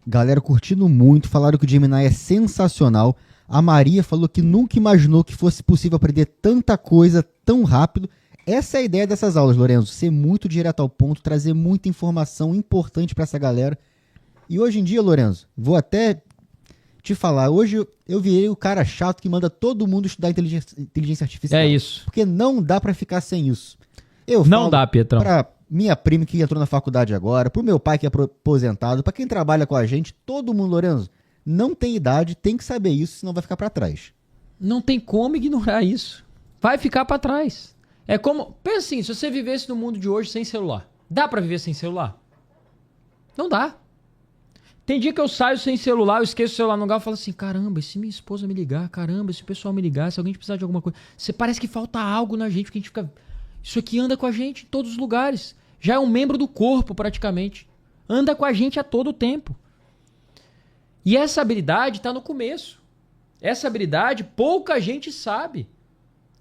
Galera curtindo muito, falaram que o Gemini é sensacional. A Maria falou que nunca imaginou que fosse possível aprender tanta coisa tão rápido. Essa é a ideia dessas aulas, Lourenço, ser muito direto ao ponto, trazer muita informação importante para essa galera. E hoje em dia, Lourenço, vou até te falar, hoje eu virei o cara chato que manda todo mundo estudar inteligência artificial. É isso. Porque não dá para ficar sem isso. Não dá, Pietrão. Pra minha prima que entrou na faculdade agora, pro meu pai que é aposentado, pra quem trabalha com a gente, todo mundo, Lourenço, não tem idade, tem que saber isso, senão vai ficar pra trás. Não tem como ignorar isso. Vai ficar pra trás. É como... Pensa assim, se você vivesse no mundo de hoje sem celular, dá pra viver sem celular? Não dá. Tem dia que eu saio sem celular, eu esqueço o celular no lugar e falo assim, caramba, e se minha esposa me ligar, caramba, e se o pessoal me ligar, se alguém precisar de alguma coisa. Parece que falta algo na gente, porque a gente fica... Isso aqui anda com a gente em todos os lugares. Já é um membro do corpo, praticamente. Anda com a gente a todo tempo. E essa habilidade está no começo. Essa habilidade pouca gente sabe.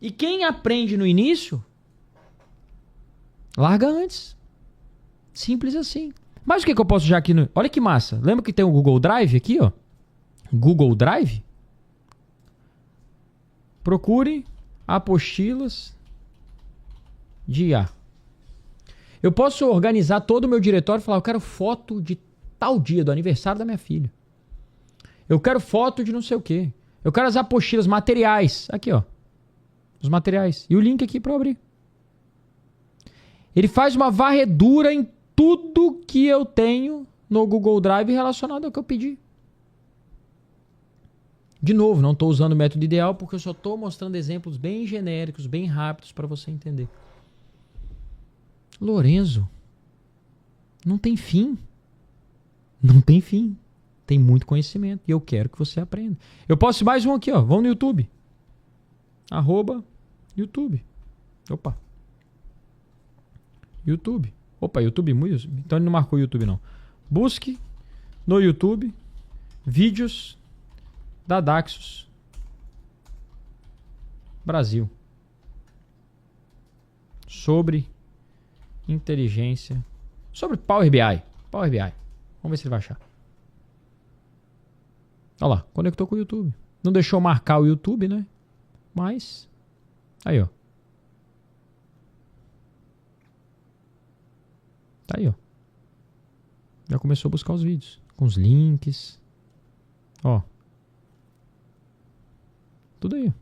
E quem aprende no início, larga antes. Simples assim. Mas o que eu posso já aqui no... Olha que massa. Lembra que tem o Google Drive aqui, ó? Google Drive. Procure apostilas de IA. Eu posso organizar todo o meu diretório e falar, eu quero foto de tal dia, do aniversário da minha filha. Eu quero foto de não sei o quê. Eu quero as apostilas, materiais. Aqui, ó. Os materiais. E o link aqui para abrir. Ele faz uma varredura em tudo que eu tenho no Google Drive relacionado ao que eu pedi. De novo, não estou usando o método ideal porque eu só estou mostrando exemplos bem genéricos, bem rápidos para você entender. Lourenço, não tem fim. Não tem fim. Tem muito conhecimento e eu quero que você aprenda. Eu posso mais um aqui, ó. Vamos no YouTube. @YouTube. Opa. YouTube. Opa, YouTube muito. Então ele não marcou o YouTube não. Busque no YouTube vídeos da Daxus Brasil sobre inteligência, sobre Power BI. Power BI. Vamos ver se ele vai achar. Olha lá, conectou com o YouTube. Não deixou marcar o YouTube, né? Mas aí, ó. Tá aí, ó. Já começou a buscar os vídeos. Com os links. Ó. Tudo aí, ó.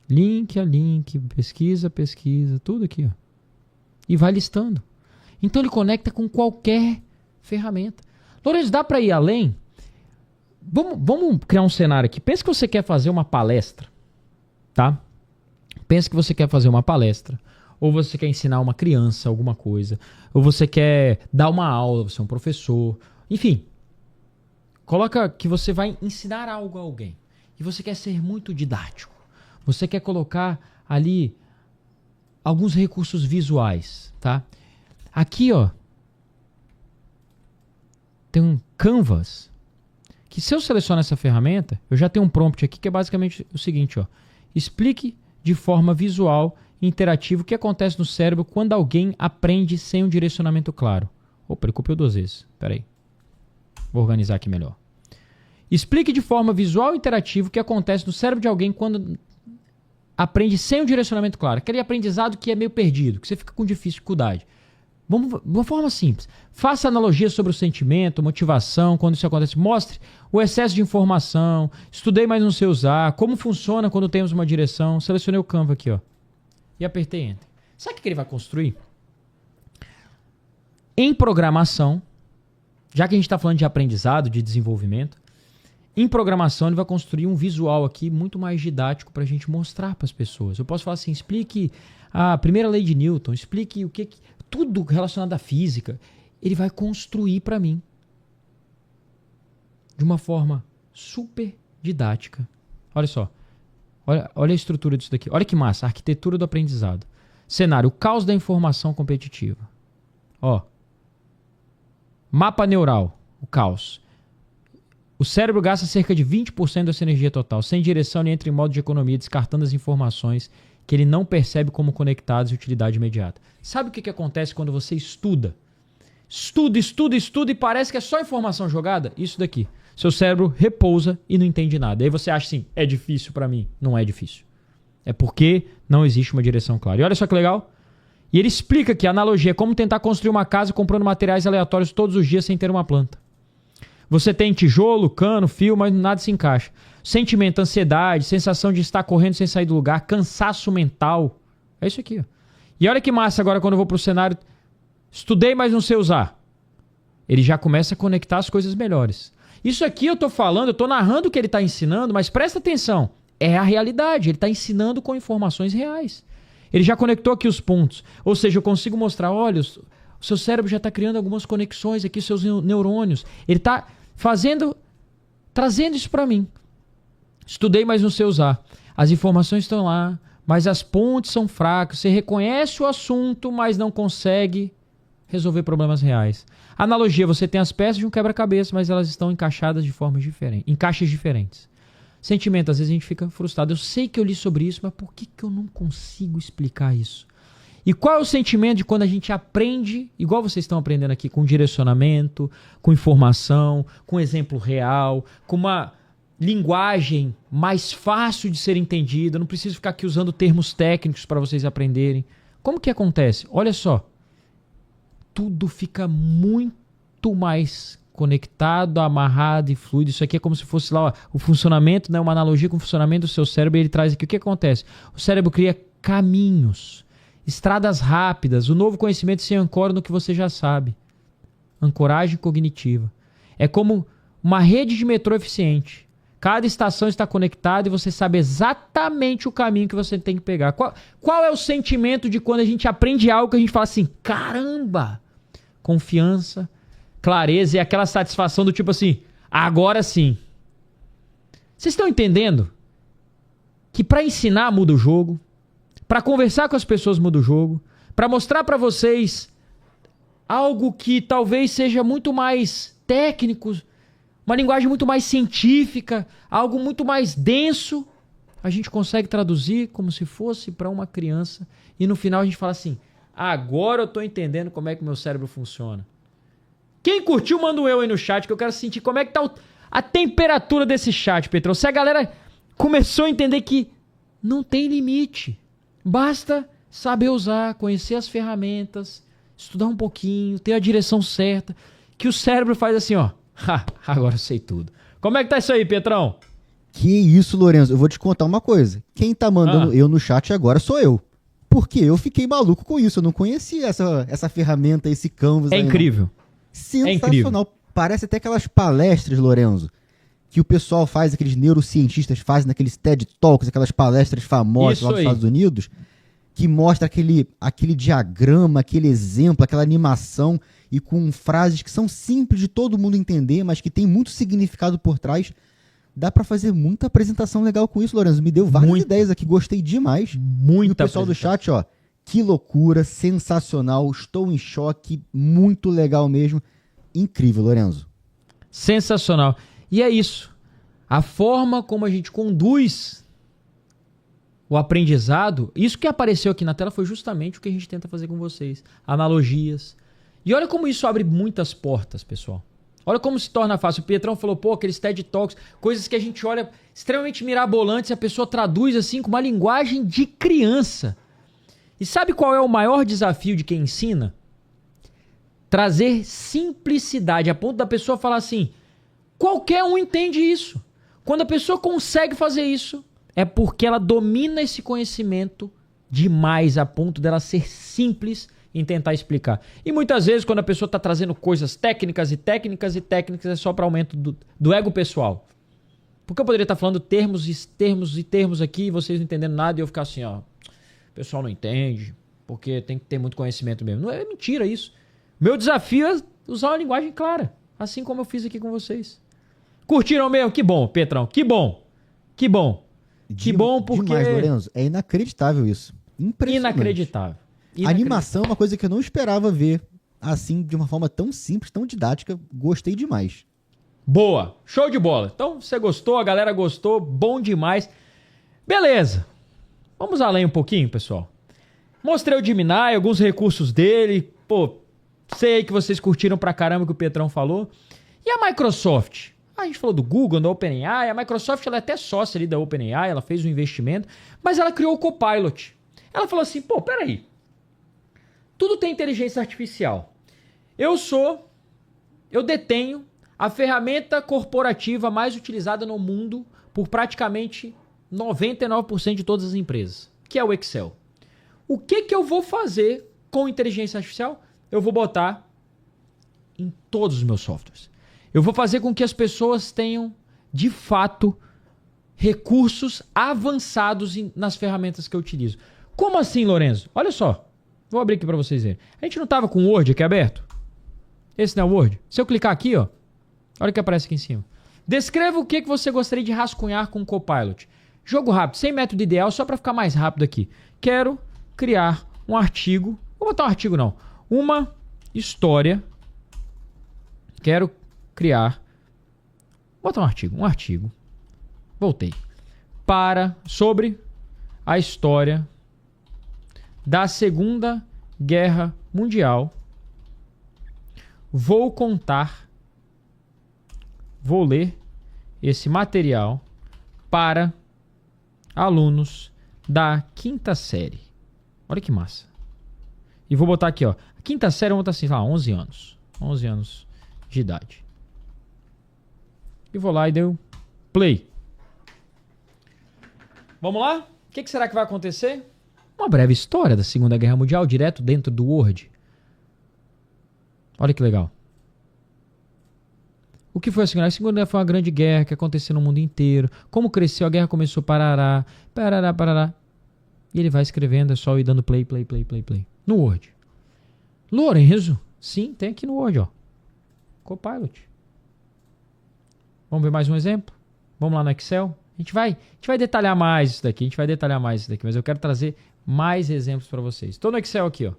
Link a link. Pesquisa, tudo aqui, ó. E vai listando. Então ele conecta com qualquer ferramenta. Lourenço, dá para ir além? Vamos criar um cenário aqui. Pensa que você quer fazer uma palestra. Tá? Pensa que você quer fazer uma palestra. Ou você quer ensinar uma criança alguma coisa. Ou você quer dar uma aula, você é um professor. Enfim. Coloca que você vai ensinar algo a alguém. E você quer ser muito didático. Você quer colocar ali alguns recursos visuais, tá? Aqui, ó. Tem um Canvas. Que se eu selecionar essa ferramenta, eu já tenho um prompt aqui que é basicamente o seguinte, ó. Explique de forma visual e interativa o que acontece no cérebro quando alguém aprende sem um direcionamento claro. Opa, ele copiou 2 vezes. Espera aí. Vou organizar aqui melhor. Explique de forma visual e interativa o que acontece no cérebro de alguém quando aprende sem um direcionamento claro. Aquele aprendizado que é meio perdido, que você fica com dificuldade. Vamos de uma forma simples. Faça analogias sobre o sentimento, motivação, quando isso acontece. Mostre o excesso de informação. Estudei, mas não sei usar. Como funciona quando temos uma direção. Selecionei o Canva aqui, ó. E apertei Enter. Sabe o que ele vai construir? Em programação, já que a gente está falando de aprendizado, de desenvolvimento, em programação ele vai construir um visual aqui muito mais didático para a gente mostrar para as pessoas. Eu posso falar assim, explique a primeira lei de Newton, explique o que tudo relacionado à física. Ele vai construir para mim de uma forma super didática. Olha só. Olha a estrutura disso daqui. Olha que massa. Arquitetura do aprendizado. Cenário. O caos da informação competitiva. Ó. Mapa neural. O caos. O cérebro gasta cerca de 20% dessa energia total. Sem direção, ele entra em modo de economia, descartando as informações que ele não percebe como conectadas e utilidade imediata. Sabe o que acontece quando você estuda? Estuda e parece que é só informação jogada? Isso daqui. Seu cérebro repousa e não entende nada. Aí você acha assim, é difícil pra mim. Não é difícil. É porque não existe uma direção clara. E olha só que legal. E ele explica que a analogia é como tentar construir uma casa comprando materiais aleatórios todos os dias sem ter uma planta. Você tem tijolo, cano, fio, mas nada se encaixa. Sentimento, ansiedade, sensação de estar correndo sem sair do lugar, cansaço mental. É isso aqui, ó. E olha que massa agora quando eu vou pro cenário. Estudei, mas não sei usar. Ele já começa a conectar as coisas melhores. Isso aqui eu tô falando, eu tô narrando o que ele tá ensinando, mas presta atenção. É a realidade. Ele tá ensinando com informações reais. Ele já conectou aqui os pontos. Ou seja, eu consigo mostrar, olha, o seu cérebro já tá criando algumas conexões aqui, seus neurônios. Ele tá trazendo isso para mim. Estudei, mas não sei usar. As informações estão lá, mas as pontes são fracas. Você reconhece o assunto, mas não consegue resolver problemas reais. Analogia, você tem as peças de um quebra-cabeça, mas elas estão encaixadas de formas diferentes, em caixas diferentes. Sentimento, às vezes a gente fica frustrado. Eu sei que eu li sobre isso, mas por que eu não consigo explicar isso? E qual é o sentimento de quando a gente aprende, igual vocês estão aprendendo aqui, com direcionamento, com informação, com exemplo real, com uma linguagem mais fácil de ser entendida, não preciso ficar aqui usando termos técnicos para vocês aprenderem. Como que acontece? Olha só, tudo fica muito mais conectado, amarrado e fluido. Isso aqui é como se fosse lá, ó, o funcionamento, né, uma analogia com o funcionamento do seu cérebro, e ele traz aqui o que acontece. O cérebro cria caminhos, estradas rápidas, o novo conhecimento se ancora no que você já sabe. Ancoragem cognitiva. É como uma rede de metrô eficiente. Cada estação está conectada e você sabe exatamente o caminho que você tem que pegar. Qual é o sentimento de quando a gente aprende algo que a gente fala assim, caramba! Confiança, clareza e aquela satisfação do tipo assim, agora sim. Vocês estão entendendo que para ensinar muda o jogo, para conversar com as pessoas muda o jogo, para mostrar para vocês algo que talvez seja muito mais técnico, uma linguagem muito mais científica, algo muito mais denso, a gente consegue traduzir como se fosse para uma criança e no final a gente fala assim, agora eu tô entendendo como é que o meu cérebro funciona. Quem curtiu, manda um eu aí no chat que eu quero sentir como é que tá a temperatura desse chat, Petrão. Se a galera começou a entender que não tem limite, basta saber usar, conhecer as ferramentas, estudar um pouquinho, ter a direção certa, que o cérebro faz assim, ó. Agora eu sei tudo. Como é que tá isso aí, Petrão? Que isso, Lourenço. Eu vou te contar uma coisa. Quem tá mandando eu no chat agora sou eu. Porque eu fiquei maluco com isso. Eu não conhecia essa ferramenta, esse Canvas. É incrível. Sensacional. É incrível. Parece até aquelas palestras, Lourenço, que o pessoal faz, aqueles neurocientistas fazem naqueles TED Talks, aquelas palestras famosas lá nos Estados Unidos, que mostra aquele diagrama, aquele exemplo, aquela animação, e com frases que são simples de todo mundo entender, mas que tem muito significado por trás. Dá pra fazer muita apresentação legal com isso, Lourenço. Me deu várias ideias aqui, gostei demais. Muita. E o pessoal do chat, ó, que loucura, sensacional, estou em choque, muito legal mesmo. Incrível, Lourenço. Sensacional. E é isso. A forma como a gente conduz o aprendizado, isso que apareceu aqui na tela foi justamente o que a gente tenta fazer com vocês. Analogias. E olha como isso abre muitas portas, pessoal. Olha como se torna fácil. O Pietrão falou, pô, aqueles TED Talks, coisas que a gente olha extremamente mirabolantes, a pessoa traduz assim com uma linguagem de criança. E sabe qual é o maior desafio de quem ensina? Trazer simplicidade, a ponto da pessoa falar assim, qualquer um entende isso. Quando a pessoa consegue fazer isso, é porque ela domina esse conhecimento demais, a ponto dela ser simples em tentar explicar. E muitas vezes, quando a pessoa está trazendo coisas técnicas, é só para aumento do ego pessoal. Porque eu poderia estar falando termos aqui, e vocês não entendendo nada, e eu ficar assim, ó, o pessoal não entende, porque tem que ter muito conhecimento mesmo. Não é mentira isso. Meu desafio é usar uma linguagem clara, assim como eu fiz aqui com vocês. Curtiram mesmo? Que bom, Petrão, que bom. Que bom. Que bom porque... Demais, Lorenzo. É inacreditável isso. Impressionante. Inacreditável. A animação é uma coisa que eu não esperava ver assim, de uma forma tão simples, tão didática. Gostei demais. Boa. Show de bola. Então, você gostou, a galera gostou, bom demais. Beleza. Vamos além um pouquinho, pessoal. Mostrei o Gemini, alguns recursos dele. Pô, sei que vocês curtiram pra caramba o que o Petrão falou. E a Microsoft? A gente falou do Google, da OpenAI. A Microsoft ela é até sócia ali da OpenAI, ela fez um investimento, mas ela criou o Copilot. Ela falou assim, pô, peraí. Tudo tem inteligência artificial. Eu detenho a ferramenta corporativa mais utilizada no mundo por praticamente 99% de todas as empresas, que é o Excel. O que eu vou fazer com inteligência artificial? Eu vou botar em todos os meus softwares. Eu vou fazer com que as pessoas tenham, de fato, recursos avançados nas ferramentas que eu utilizo. Como assim, Lorenzo? Olha só. Vou abrir aqui para vocês verem. A gente não estava com o Word aqui aberto? Esse não é o Word? Se eu clicar aqui, ó, olha o que aparece aqui em cima. Descreva o que você gostaria de rascunhar com o Copilot. Jogo rápido, sem método ideal, só para ficar mais rápido aqui. Quero criar um artigo. Vou botar um artigo não. Uma história. Quero criar. Vou botar um artigo. Voltei. Sobre a história da Segunda Guerra Mundial. Vou ler esse material para alunos da quinta série. Olha que massa. E vou botar aqui, ó. A quinta série, eu vou botar assim, 11 anos. 11 anos de idade. E vou lá e deu play. Vamos lá? O que será que vai acontecer? Uma breve história da Segunda Guerra Mundial, direto dentro do Word. Olha que legal. O que foi a Segunda Guerra? A Segunda Guerra foi uma grande guerra que aconteceu no mundo inteiro. Como cresceu, a guerra começou, parará. E ele vai escrevendo, é só ir dando play. No Word. Lorenzo? Sim, tem aqui no Word, ó. Copilot. Vamos ver mais um exemplo? Vamos lá no Excel? A gente vai detalhar mais isso daqui, mas eu quero trazer mais exemplos para vocês. Estou no Excel aqui, ó.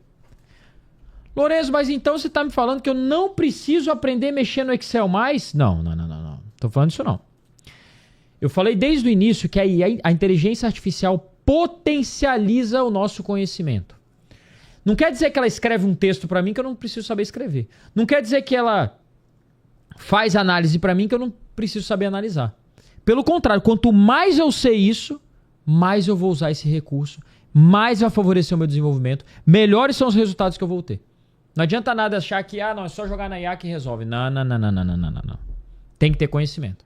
Lorenzo, mas então você está me falando que eu não preciso aprender a mexer no Excel mais? Não. Estou falando isso não. Eu falei desde o início que a inteligência artificial potencializa o nosso conhecimento. Não quer dizer que ela escreve um texto para mim que eu não preciso saber escrever. Não quer dizer que ela faz análise para mim que eu não preciso saber analisar. Pelo contrário, quanto mais eu sei isso, mais eu vou usar esse recurso, mais vai favorecer o meu desenvolvimento, melhores são os resultados que eu vou ter. Não adianta nada achar que, não, é só jogar na IA que resolve. Não. Tem que ter conhecimento.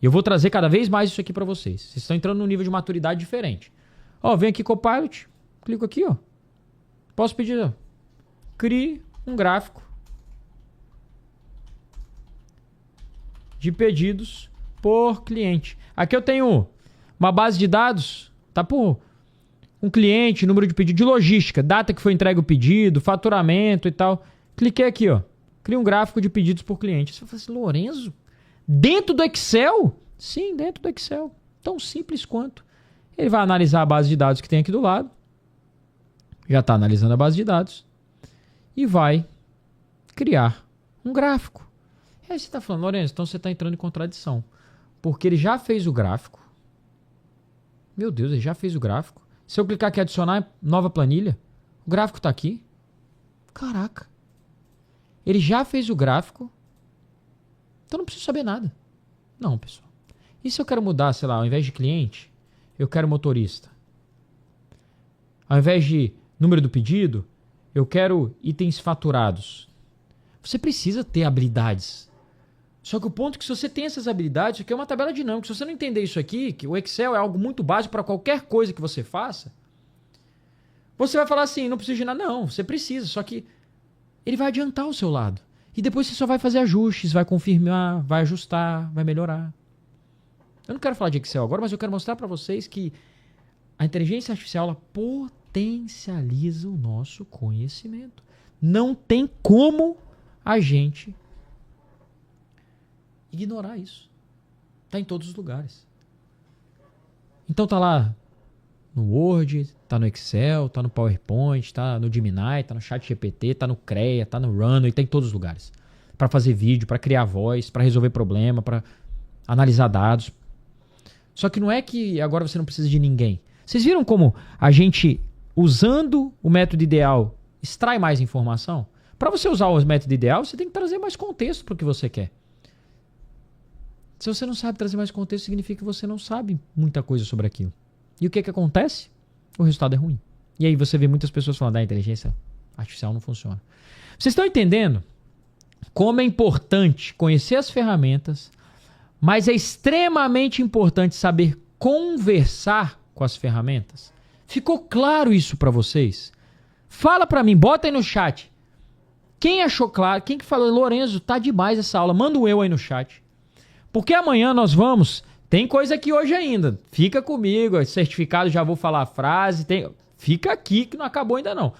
E eu vou trazer cada vez mais isso aqui para vocês. Vocês estão entrando num nível de maturidade diferente. Ó, vem aqui Copilot, clico aqui, ó. Posso pedir, ó. Crie um gráfico de pedidos por cliente. Aqui eu tenho uma base de dados, tá por um cliente, número de pedido, de logística, data que foi entregue o pedido, faturamento e tal. Cliquei aqui, ó. Cria um gráfico de pedidos por cliente. Você fala assim, Lorenzo, dentro do Excel? Sim, dentro do Excel. Tão simples quanto. Ele vai analisar a base de dados que tem aqui do lado. Já está analisando a base de dados. E vai criar um gráfico. E aí você está falando, Lorenzo, então você está entrando em contradição. Porque ele já fez o gráfico. Meu Deus, ele já fez o gráfico. Se eu clicar aqui em adicionar nova planilha, o gráfico está aqui. Caraca. Ele já fez o gráfico Então não preciso saber nada. Não, pessoal. E se eu quero mudar, sei lá, ao invés de cliente, eu quero motorista? Ao invés de número do pedido, eu quero itens faturados. Você precisa ter habilidades. Só que o ponto é que se você tem essas habilidades, isso aqui é uma tabela dinâmica. Se você não entender isso aqui, que o Excel é algo muito básico para qualquer coisa que você faça, você vai falar assim, não preciso de nada. Não, você precisa, só que ele vai adiantar o seu lado. E depois você só vai fazer ajustes, vai confirmar, vai ajustar, vai melhorar. Eu não quero falar de Excel agora, mas eu quero mostrar para vocês que a inteligência artificial ela potencializa o nosso conhecimento. Não tem como a gente ignorar isso. Está em todos os lugares. Então tá lá no Word, tá no Excel, tá no PowerPoint, tá no Gemini, tá no ChatGPT, tá no CREA, tá no Runway, tá em todos os lugares. Para fazer vídeo, para criar voz, para resolver problema, para analisar dados. Só que não é que agora você não precisa de ninguém. Vocês viram como a gente, usando o método ideal, extrai mais informação? Para você usar o método ideal, você tem que trazer mais contexto para o que você quer. Se você não sabe trazer mais contexto, significa que você não sabe muita coisa sobre aquilo. E o que acontece? O resultado é ruim. E aí você vê muitas pessoas falando, a inteligência artificial não funciona. Vocês estão entendendo como é importante conhecer as ferramentas, mas é extremamente importante saber conversar com as ferramentas? Ficou claro isso para vocês? Fala para mim, bota aí no chat. Quem achou claro? Quem que falou, Lorenzo, tá demais essa aula? Manda um eu aí no chat. Porque amanhã nós vamos... Tem coisa aqui hoje ainda. Fica comigo, certificado, já vou falar a frase. Fica aqui que não acabou ainda não.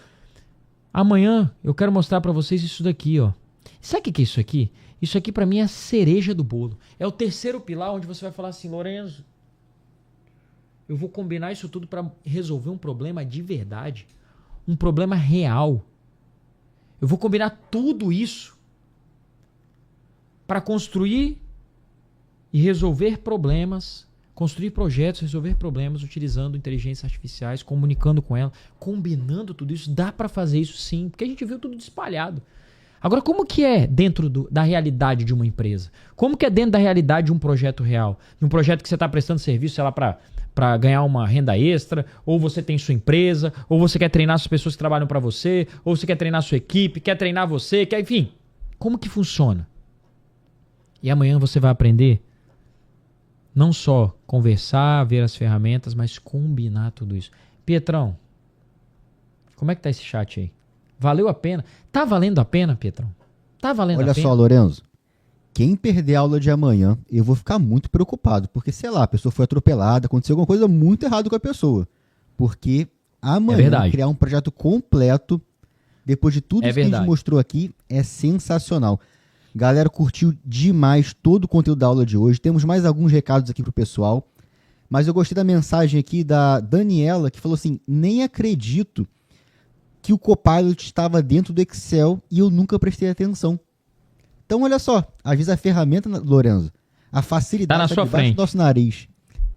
Amanhã eu quero mostrar para vocês isso daqui, ó. Sabe o que é isso aqui? Isso aqui para mim é a cereja do bolo. É o terceiro pilar onde você vai falar assim, Lorenzo, eu vou combinar isso tudo para resolver um problema de verdade. Um problema real. Eu vou combinar tudo isso para construir e resolver problemas, construir projetos, resolver problemas utilizando inteligências artificiais, comunicando com ela, combinando tudo isso. Dá para fazer isso sim, porque a gente viu tudo espalhado. Agora, como que é dentro da realidade de uma empresa? Como que é dentro da realidade de um projeto real? De um projeto que você está prestando serviço, sei lá, para ganhar uma renda extra, ou você tem sua empresa, ou você quer treinar as pessoas que trabalham para você, ou você quer treinar sua equipe, quer treinar você, enfim. Como que funciona? E amanhã você vai aprender não só conversar, ver as ferramentas, mas combinar tudo isso. Pietrão, como é que tá esse chat aí? Valeu a pena? Tá valendo a pena, Pietrão? Tá valendo a pena? Olha só, Lorenzo. Quem perder a aula de amanhã, eu vou ficar muito preocupado. Porque, sei lá, a pessoa foi atropelada, aconteceu alguma coisa muito errada com a pessoa. Porque amanhã criar um projeto completo, depois de tudo isso que a gente mostrou aqui, é sensacional. Galera, curtiu demais todo o conteúdo da aula de hoje. Temos mais alguns recados aqui pro pessoal. Mas eu gostei da mensagem aqui da Daniela, que falou assim, nem acredito que o Copilot estava dentro do Excel e eu nunca prestei atenção. Então, olha só, às vezes a ferramenta, Lorenzo, a facilidade está debaixo do nosso nariz.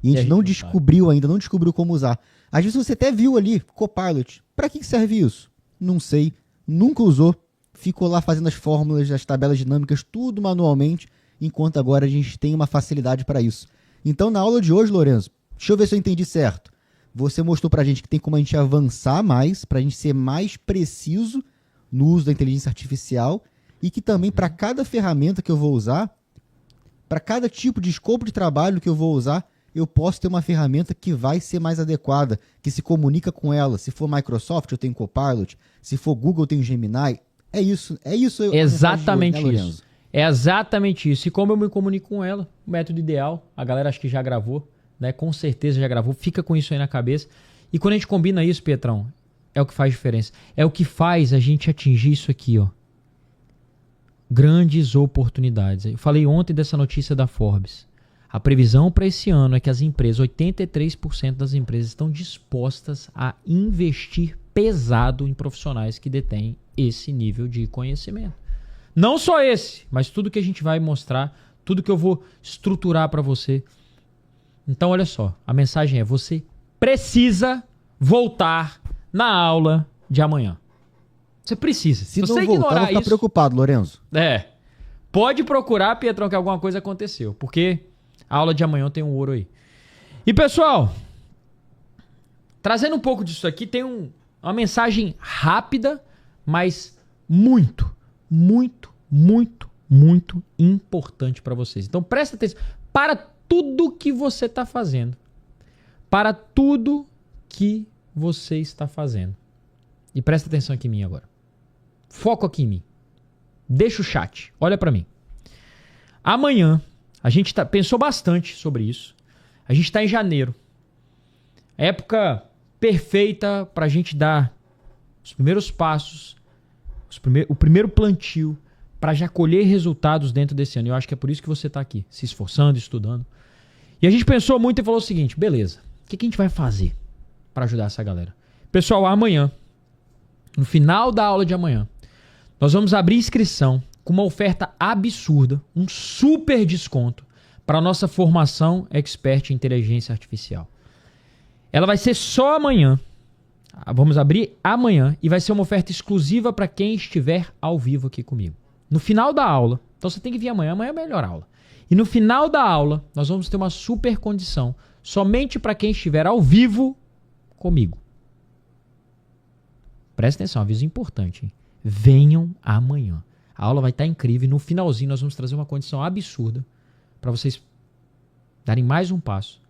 E a gente não descobriu ainda, não descobriu como usar. Às vezes você até viu ali, Copilot. Para que serve isso? Não sei, nunca usou. Ficou lá fazendo as fórmulas, as tabelas dinâmicas, tudo manualmente, enquanto agora a gente tem uma facilidade para isso. Então, na aula de hoje, Lorenzo, deixa eu ver se eu entendi certo. Você mostrou para a gente que tem como a gente avançar mais, para a gente ser mais preciso no uso da inteligência artificial e que também para cada ferramenta que eu vou usar, para cada tipo de escopo de trabalho que eu vou usar, eu posso ter uma ferramenta que vai ser mais adequada, que se comunica com ela. Se for Microsoft, eu tenho Copilot. Se for Google, eu tenho Gemini. É isso. Exatamente hoje, né, isso. É exatamente isso. E como eu me comunico com ela, o método ideal, a galera acho que já gravou, né? Com certeza já gravou. Fica com isso aí na cabeça. E quando a gente combina isso, Pietrão, é o que faz diferença. É o que faz a gente atingir isso aqui, ó. Grandes oportunidades. Eu falei ontem dessa notícia da Forbes. A previsão para esse ano é que as empresas, 83% das empresas estão dispostas a investir pesado em profissionais que detêm esse nível de conhecimento. Não só esse, mas tudo que a gente vai mostrar, tudo que eu vou estruturar para você. Então, olha só, a mensagem é: você precisa voltar na aula de amanhã. Você precisa. Se não voltar, eu vou ficar preocupado, Lorenzo. Pode procurar, Pietrão, que alguma coisa aconteceu. Porque a aula de amanhã tem um ouro aí. E, pessoal, trazendo um pouco disso aqui, tem uma mensagem rápida, mas muito, muito, muito, muito importante para vocês. Então, presta atenção. Para tudo que você está fazendo. Para tudo que você está fazendo. E presta atenção aqui em mim agora. Foco aqui em mim. Deixa o chat. Olha para mim. Amanhã, a gente pensou bastante sobre isso. A gente está em janeiro. Época perfeita para a gente dar os primeiros passos, o primeiro plantio, para já colher resultados dentro desse ano. Eu acho que é por isso que você está aqui, se esforçando, estudando. E a gente pensou muito e falou o seguinte, beleza, o que a gente vai fazer para ajudar essa galera? Pessoal, amanhã, no final da aula de amanhã, nós vamos abrir inscrição com uma oferta absurda, um super desconto para a nossa formação Expert em Inteligência Artificial. Ela vai ser só amanhã. Vamos abrir amanhã e vai ser uma oferta exclusiva para quem estiver ao vivo aqui comigo. No final da aula, então você tem que vir amanhã, amanhã é a melhor aula. E no final da aula, nós vamos ter uma super condição somente para quem estiver ao vivo comigo. Presta atenção, aviso importante, hein? Venham amanhã. A aula vai estar incrível e no finalzinho nós vamos trazer uma condição absurda para vocês darem mais um passo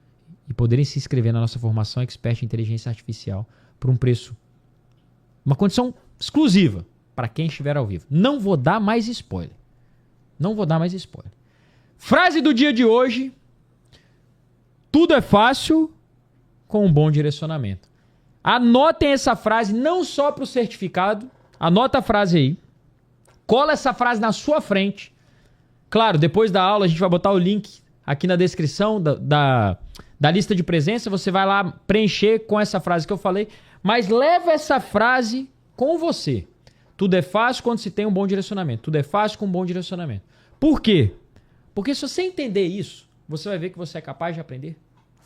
e poderem se inscrever na nossa formação Expert em Inteligência Artificial por um preço, uma condição exclusiva para quem estiver ao vivo. Não vou dar mais spoiler. Não vou dar mais spoiler. Frase do dia de hoje: tudo é fácil com um bom direcionamento. Anotem essa frase não só para o certificado, anota a frase aí, cola essa frase na sua frente. Claro, depois da aula a gente vai botar o link aqui na descrição da lista de presença, você vai lá preencher com essa frase que eu falei, mas leva essa frase com você. Tudo é fácil quando se tem um bom direcionamento. Tudo é fácil com um bom direcionamento. Por quê? Porque se você entender isso, você vai ver que você é capaz de aprender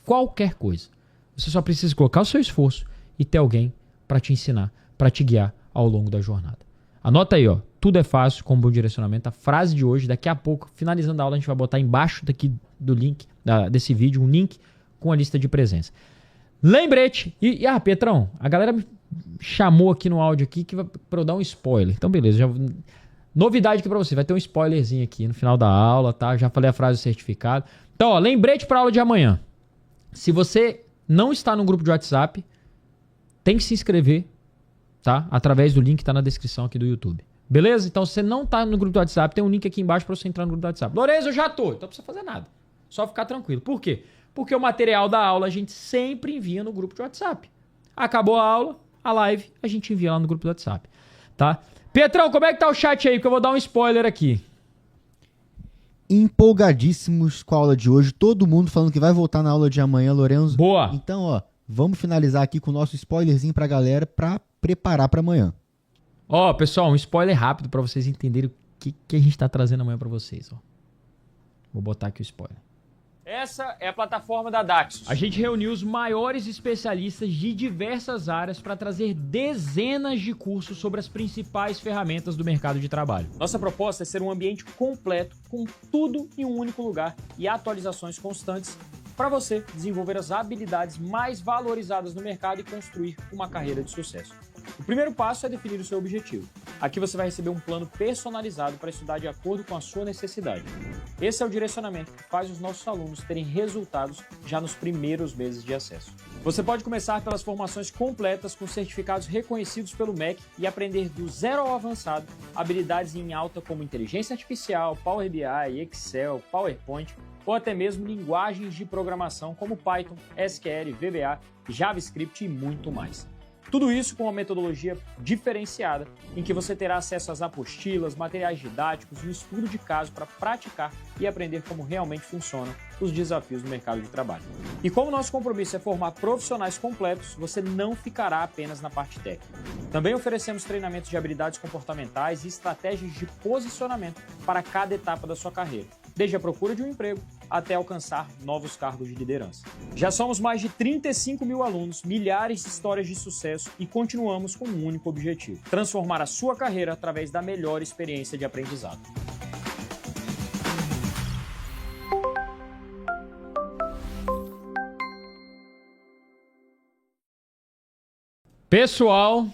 qualquer coisa. Você só precisa colocar o seu esforço e ter alguém para te ensinar, para te guiar ao longo da jornada. Anota aí, ó. Tudo é fácil com um bom direcionamento. A frase de hoje, daqui a pouco, finalizando a aula, a gente vai botar embaixo daqui do link, desse vídeo, um link com a lista de presença. Lembrete. Pietrão, a galera me chamou aqui no áudio aqui para eu dar um spoiler. Então, beleza. Novidade aqui para você. Vai ter um spoilerzinho aqui no final da aula, tá? Já falei a frase do certificado. Então, ó, lembrete para a aula de amanhã. Se você não está no grupo de WhatsApp, tem que se inscrever, tá? Através do link que tá na descrição aqui do YouTube. Beleza? Então, se você não tá no grupo do WhatsApp, tem um link aqui embaixo para você entrar no grupo do WhatsApp. Lourenço, eu já tô. Então, não precisa fazer nada. Só ficar tranquilo. Por quê? Porque o material da aula a gente sempre envia no grupo de WhatsApp. Acabou a aula, a live, a gente envia lá no grupo do WhatsApp, tá? Pietrão, como é que tá o chat aí? Porque eu vou dar um spoiler aqui. Empolgadíssimos com a aula de hoje. Todo mundo falando que vai voltar na aula de amanhã, Lourenço. Boa! Então, ó, vamos finalizar aqui com o nosso spoilerzinho pra galera pra preparar pra amanhã. Ó, pessoal, um spoiler rápido pra vocês entenderem o que a gente tá trazendo amanhã pra vocês, ó. Vou botar aqui o spoiler. Essa é a plataforma da Daxus. A gente reuniu os maiores especialistas de diversas áreas para trazer dezenas de cursos sobre as principais ferramentas do mercado de trabalho. Nossa proposta é ser um ambiente completo, com tudo em um único lugar e atualizações constantes para você desenvolver as habilidades mais valorizadas no mercado e construir uma carreira de sucesso. O primeiro passo é definir o seu objetivo. Aqui você vai receber um plano personalizado para estudar de acordo com a sua necessidade. Esse é o direcionamento que faz os nossos alunos terem resultados já nos primeiros meses de acesso. Você pode começar pelas formações completas com certificados reconhecidos pelo MEC e aprender do zero ao avançado habilidades em alta como inteligência artificial, Power BI, Excel, PowerPoint ou até mesmo linguagens de programação como Python, SQL, VBA, JavaScript e muito mais. Tudo isso com uma metodologia diferenciada, em que você terá acesso às apostilas, materiais didáticos e um estudo de caso para praticar e aprender como realmente funcionam os desafios do mercado de trabalho. E como nosso compromisso é formar profissionais completos, você não ficará apenas na parte técnica. Também oferecemos treinamentos de habilidades comportamentais e estratégias de posicionamento para cada etapa da sua carreira, desde a procura de um emprego até alcançar novos cargos de liderança. Já somos mais de 35 mil alunos, milhares de histórias de sucesso e continuamos com um único objetivo: transformar a sua carreira através da melhor experiência de aprendizado. Pessoal,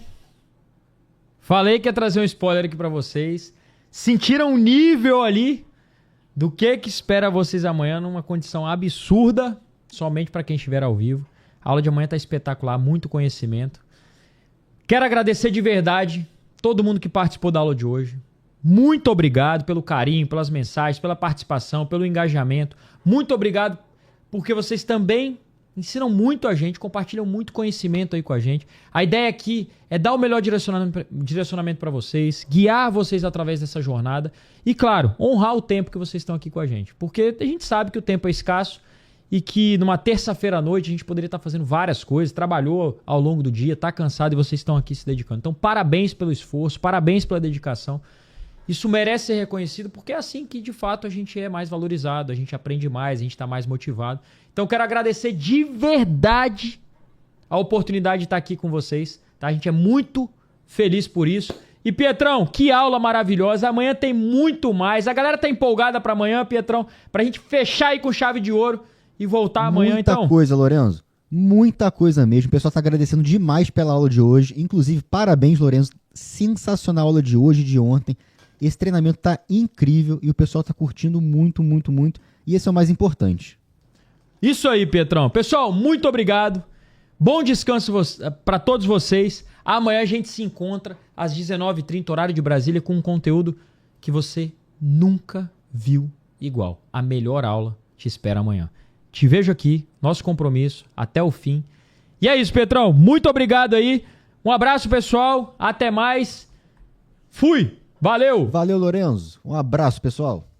falei que ia trazer um spoiler aqui pra vocês. Sentiram um nível ali do que espera vocês amanhã numa condição absurda, somente pra quem estiver ao vivo. A aula de amanhã tá espetacular, muito conhecimento. Quero agradecer de verdade todo mundo que participou da aula de hoje. Muito obrigado pelo carinho, pelas mensagens, pela participação, pelo engajamento. Muito obrigado porque vocês também ensinam muito a gente, compartilham muito conhecimento aí com a gente. A ideia aqui é dar o melhor direcionamento para vocês, guiar vocês através dessa jornada e, claro, honrar o tempo que vocês estão aqui com a gente. Porque a gente sabe que o tempo é escasso e que numa terça-feira à noite a gente poderia estar fazendo várias coisas, trabalhou ao longo do dia, está cansado e vocês estão aqui se dedicando. Então, parabéns pelo esforço, parabéns pela dedicação. Isso merece ser reconhecido porque é assim que, de fato, a gente é mais valorizado, a gente aprende mais, a gente está mais motivado. Então, quero agradecer de verdade a oportunidade de estar aqui com vocês. Tá? A gente é muito feliz por isso. E, Pietrão, que aula maravilhosa. Amanhã tem muito mais. A galera tá empolgada para amanhã, Pietrão, pra gente fechar aí com chave de ouro e voltar amanhã, então. Muita coisa, Lorenzo. Muita coisa mesmo. O pessoal tá agradecendo demais pela aula de hoje. Inclusive, parabéns, Lorenzo. Sensacional a aula de hoje e de ontem. Esse treinamento tá incrível e o pessoal tá curtindo muito, muito, muito. E esse é o mais importante. Isso aí, Pietrão. Pessoal, muito obrigado. Bom descanso para todos vocês. Amanhã a gente se encontra às 19h30, horário de Brasília, com um conteúdo que você nunca viu igual. A melhor aula te espera amanhã. Te vejo aqui, nosso compromisso, até o fim. E é isso, Pietrão. Muito obrigado aí. Um abraço, pessoal. Até mais. Fui! Valeu! Valeu, Lorenzo. Um abraço, pessoal.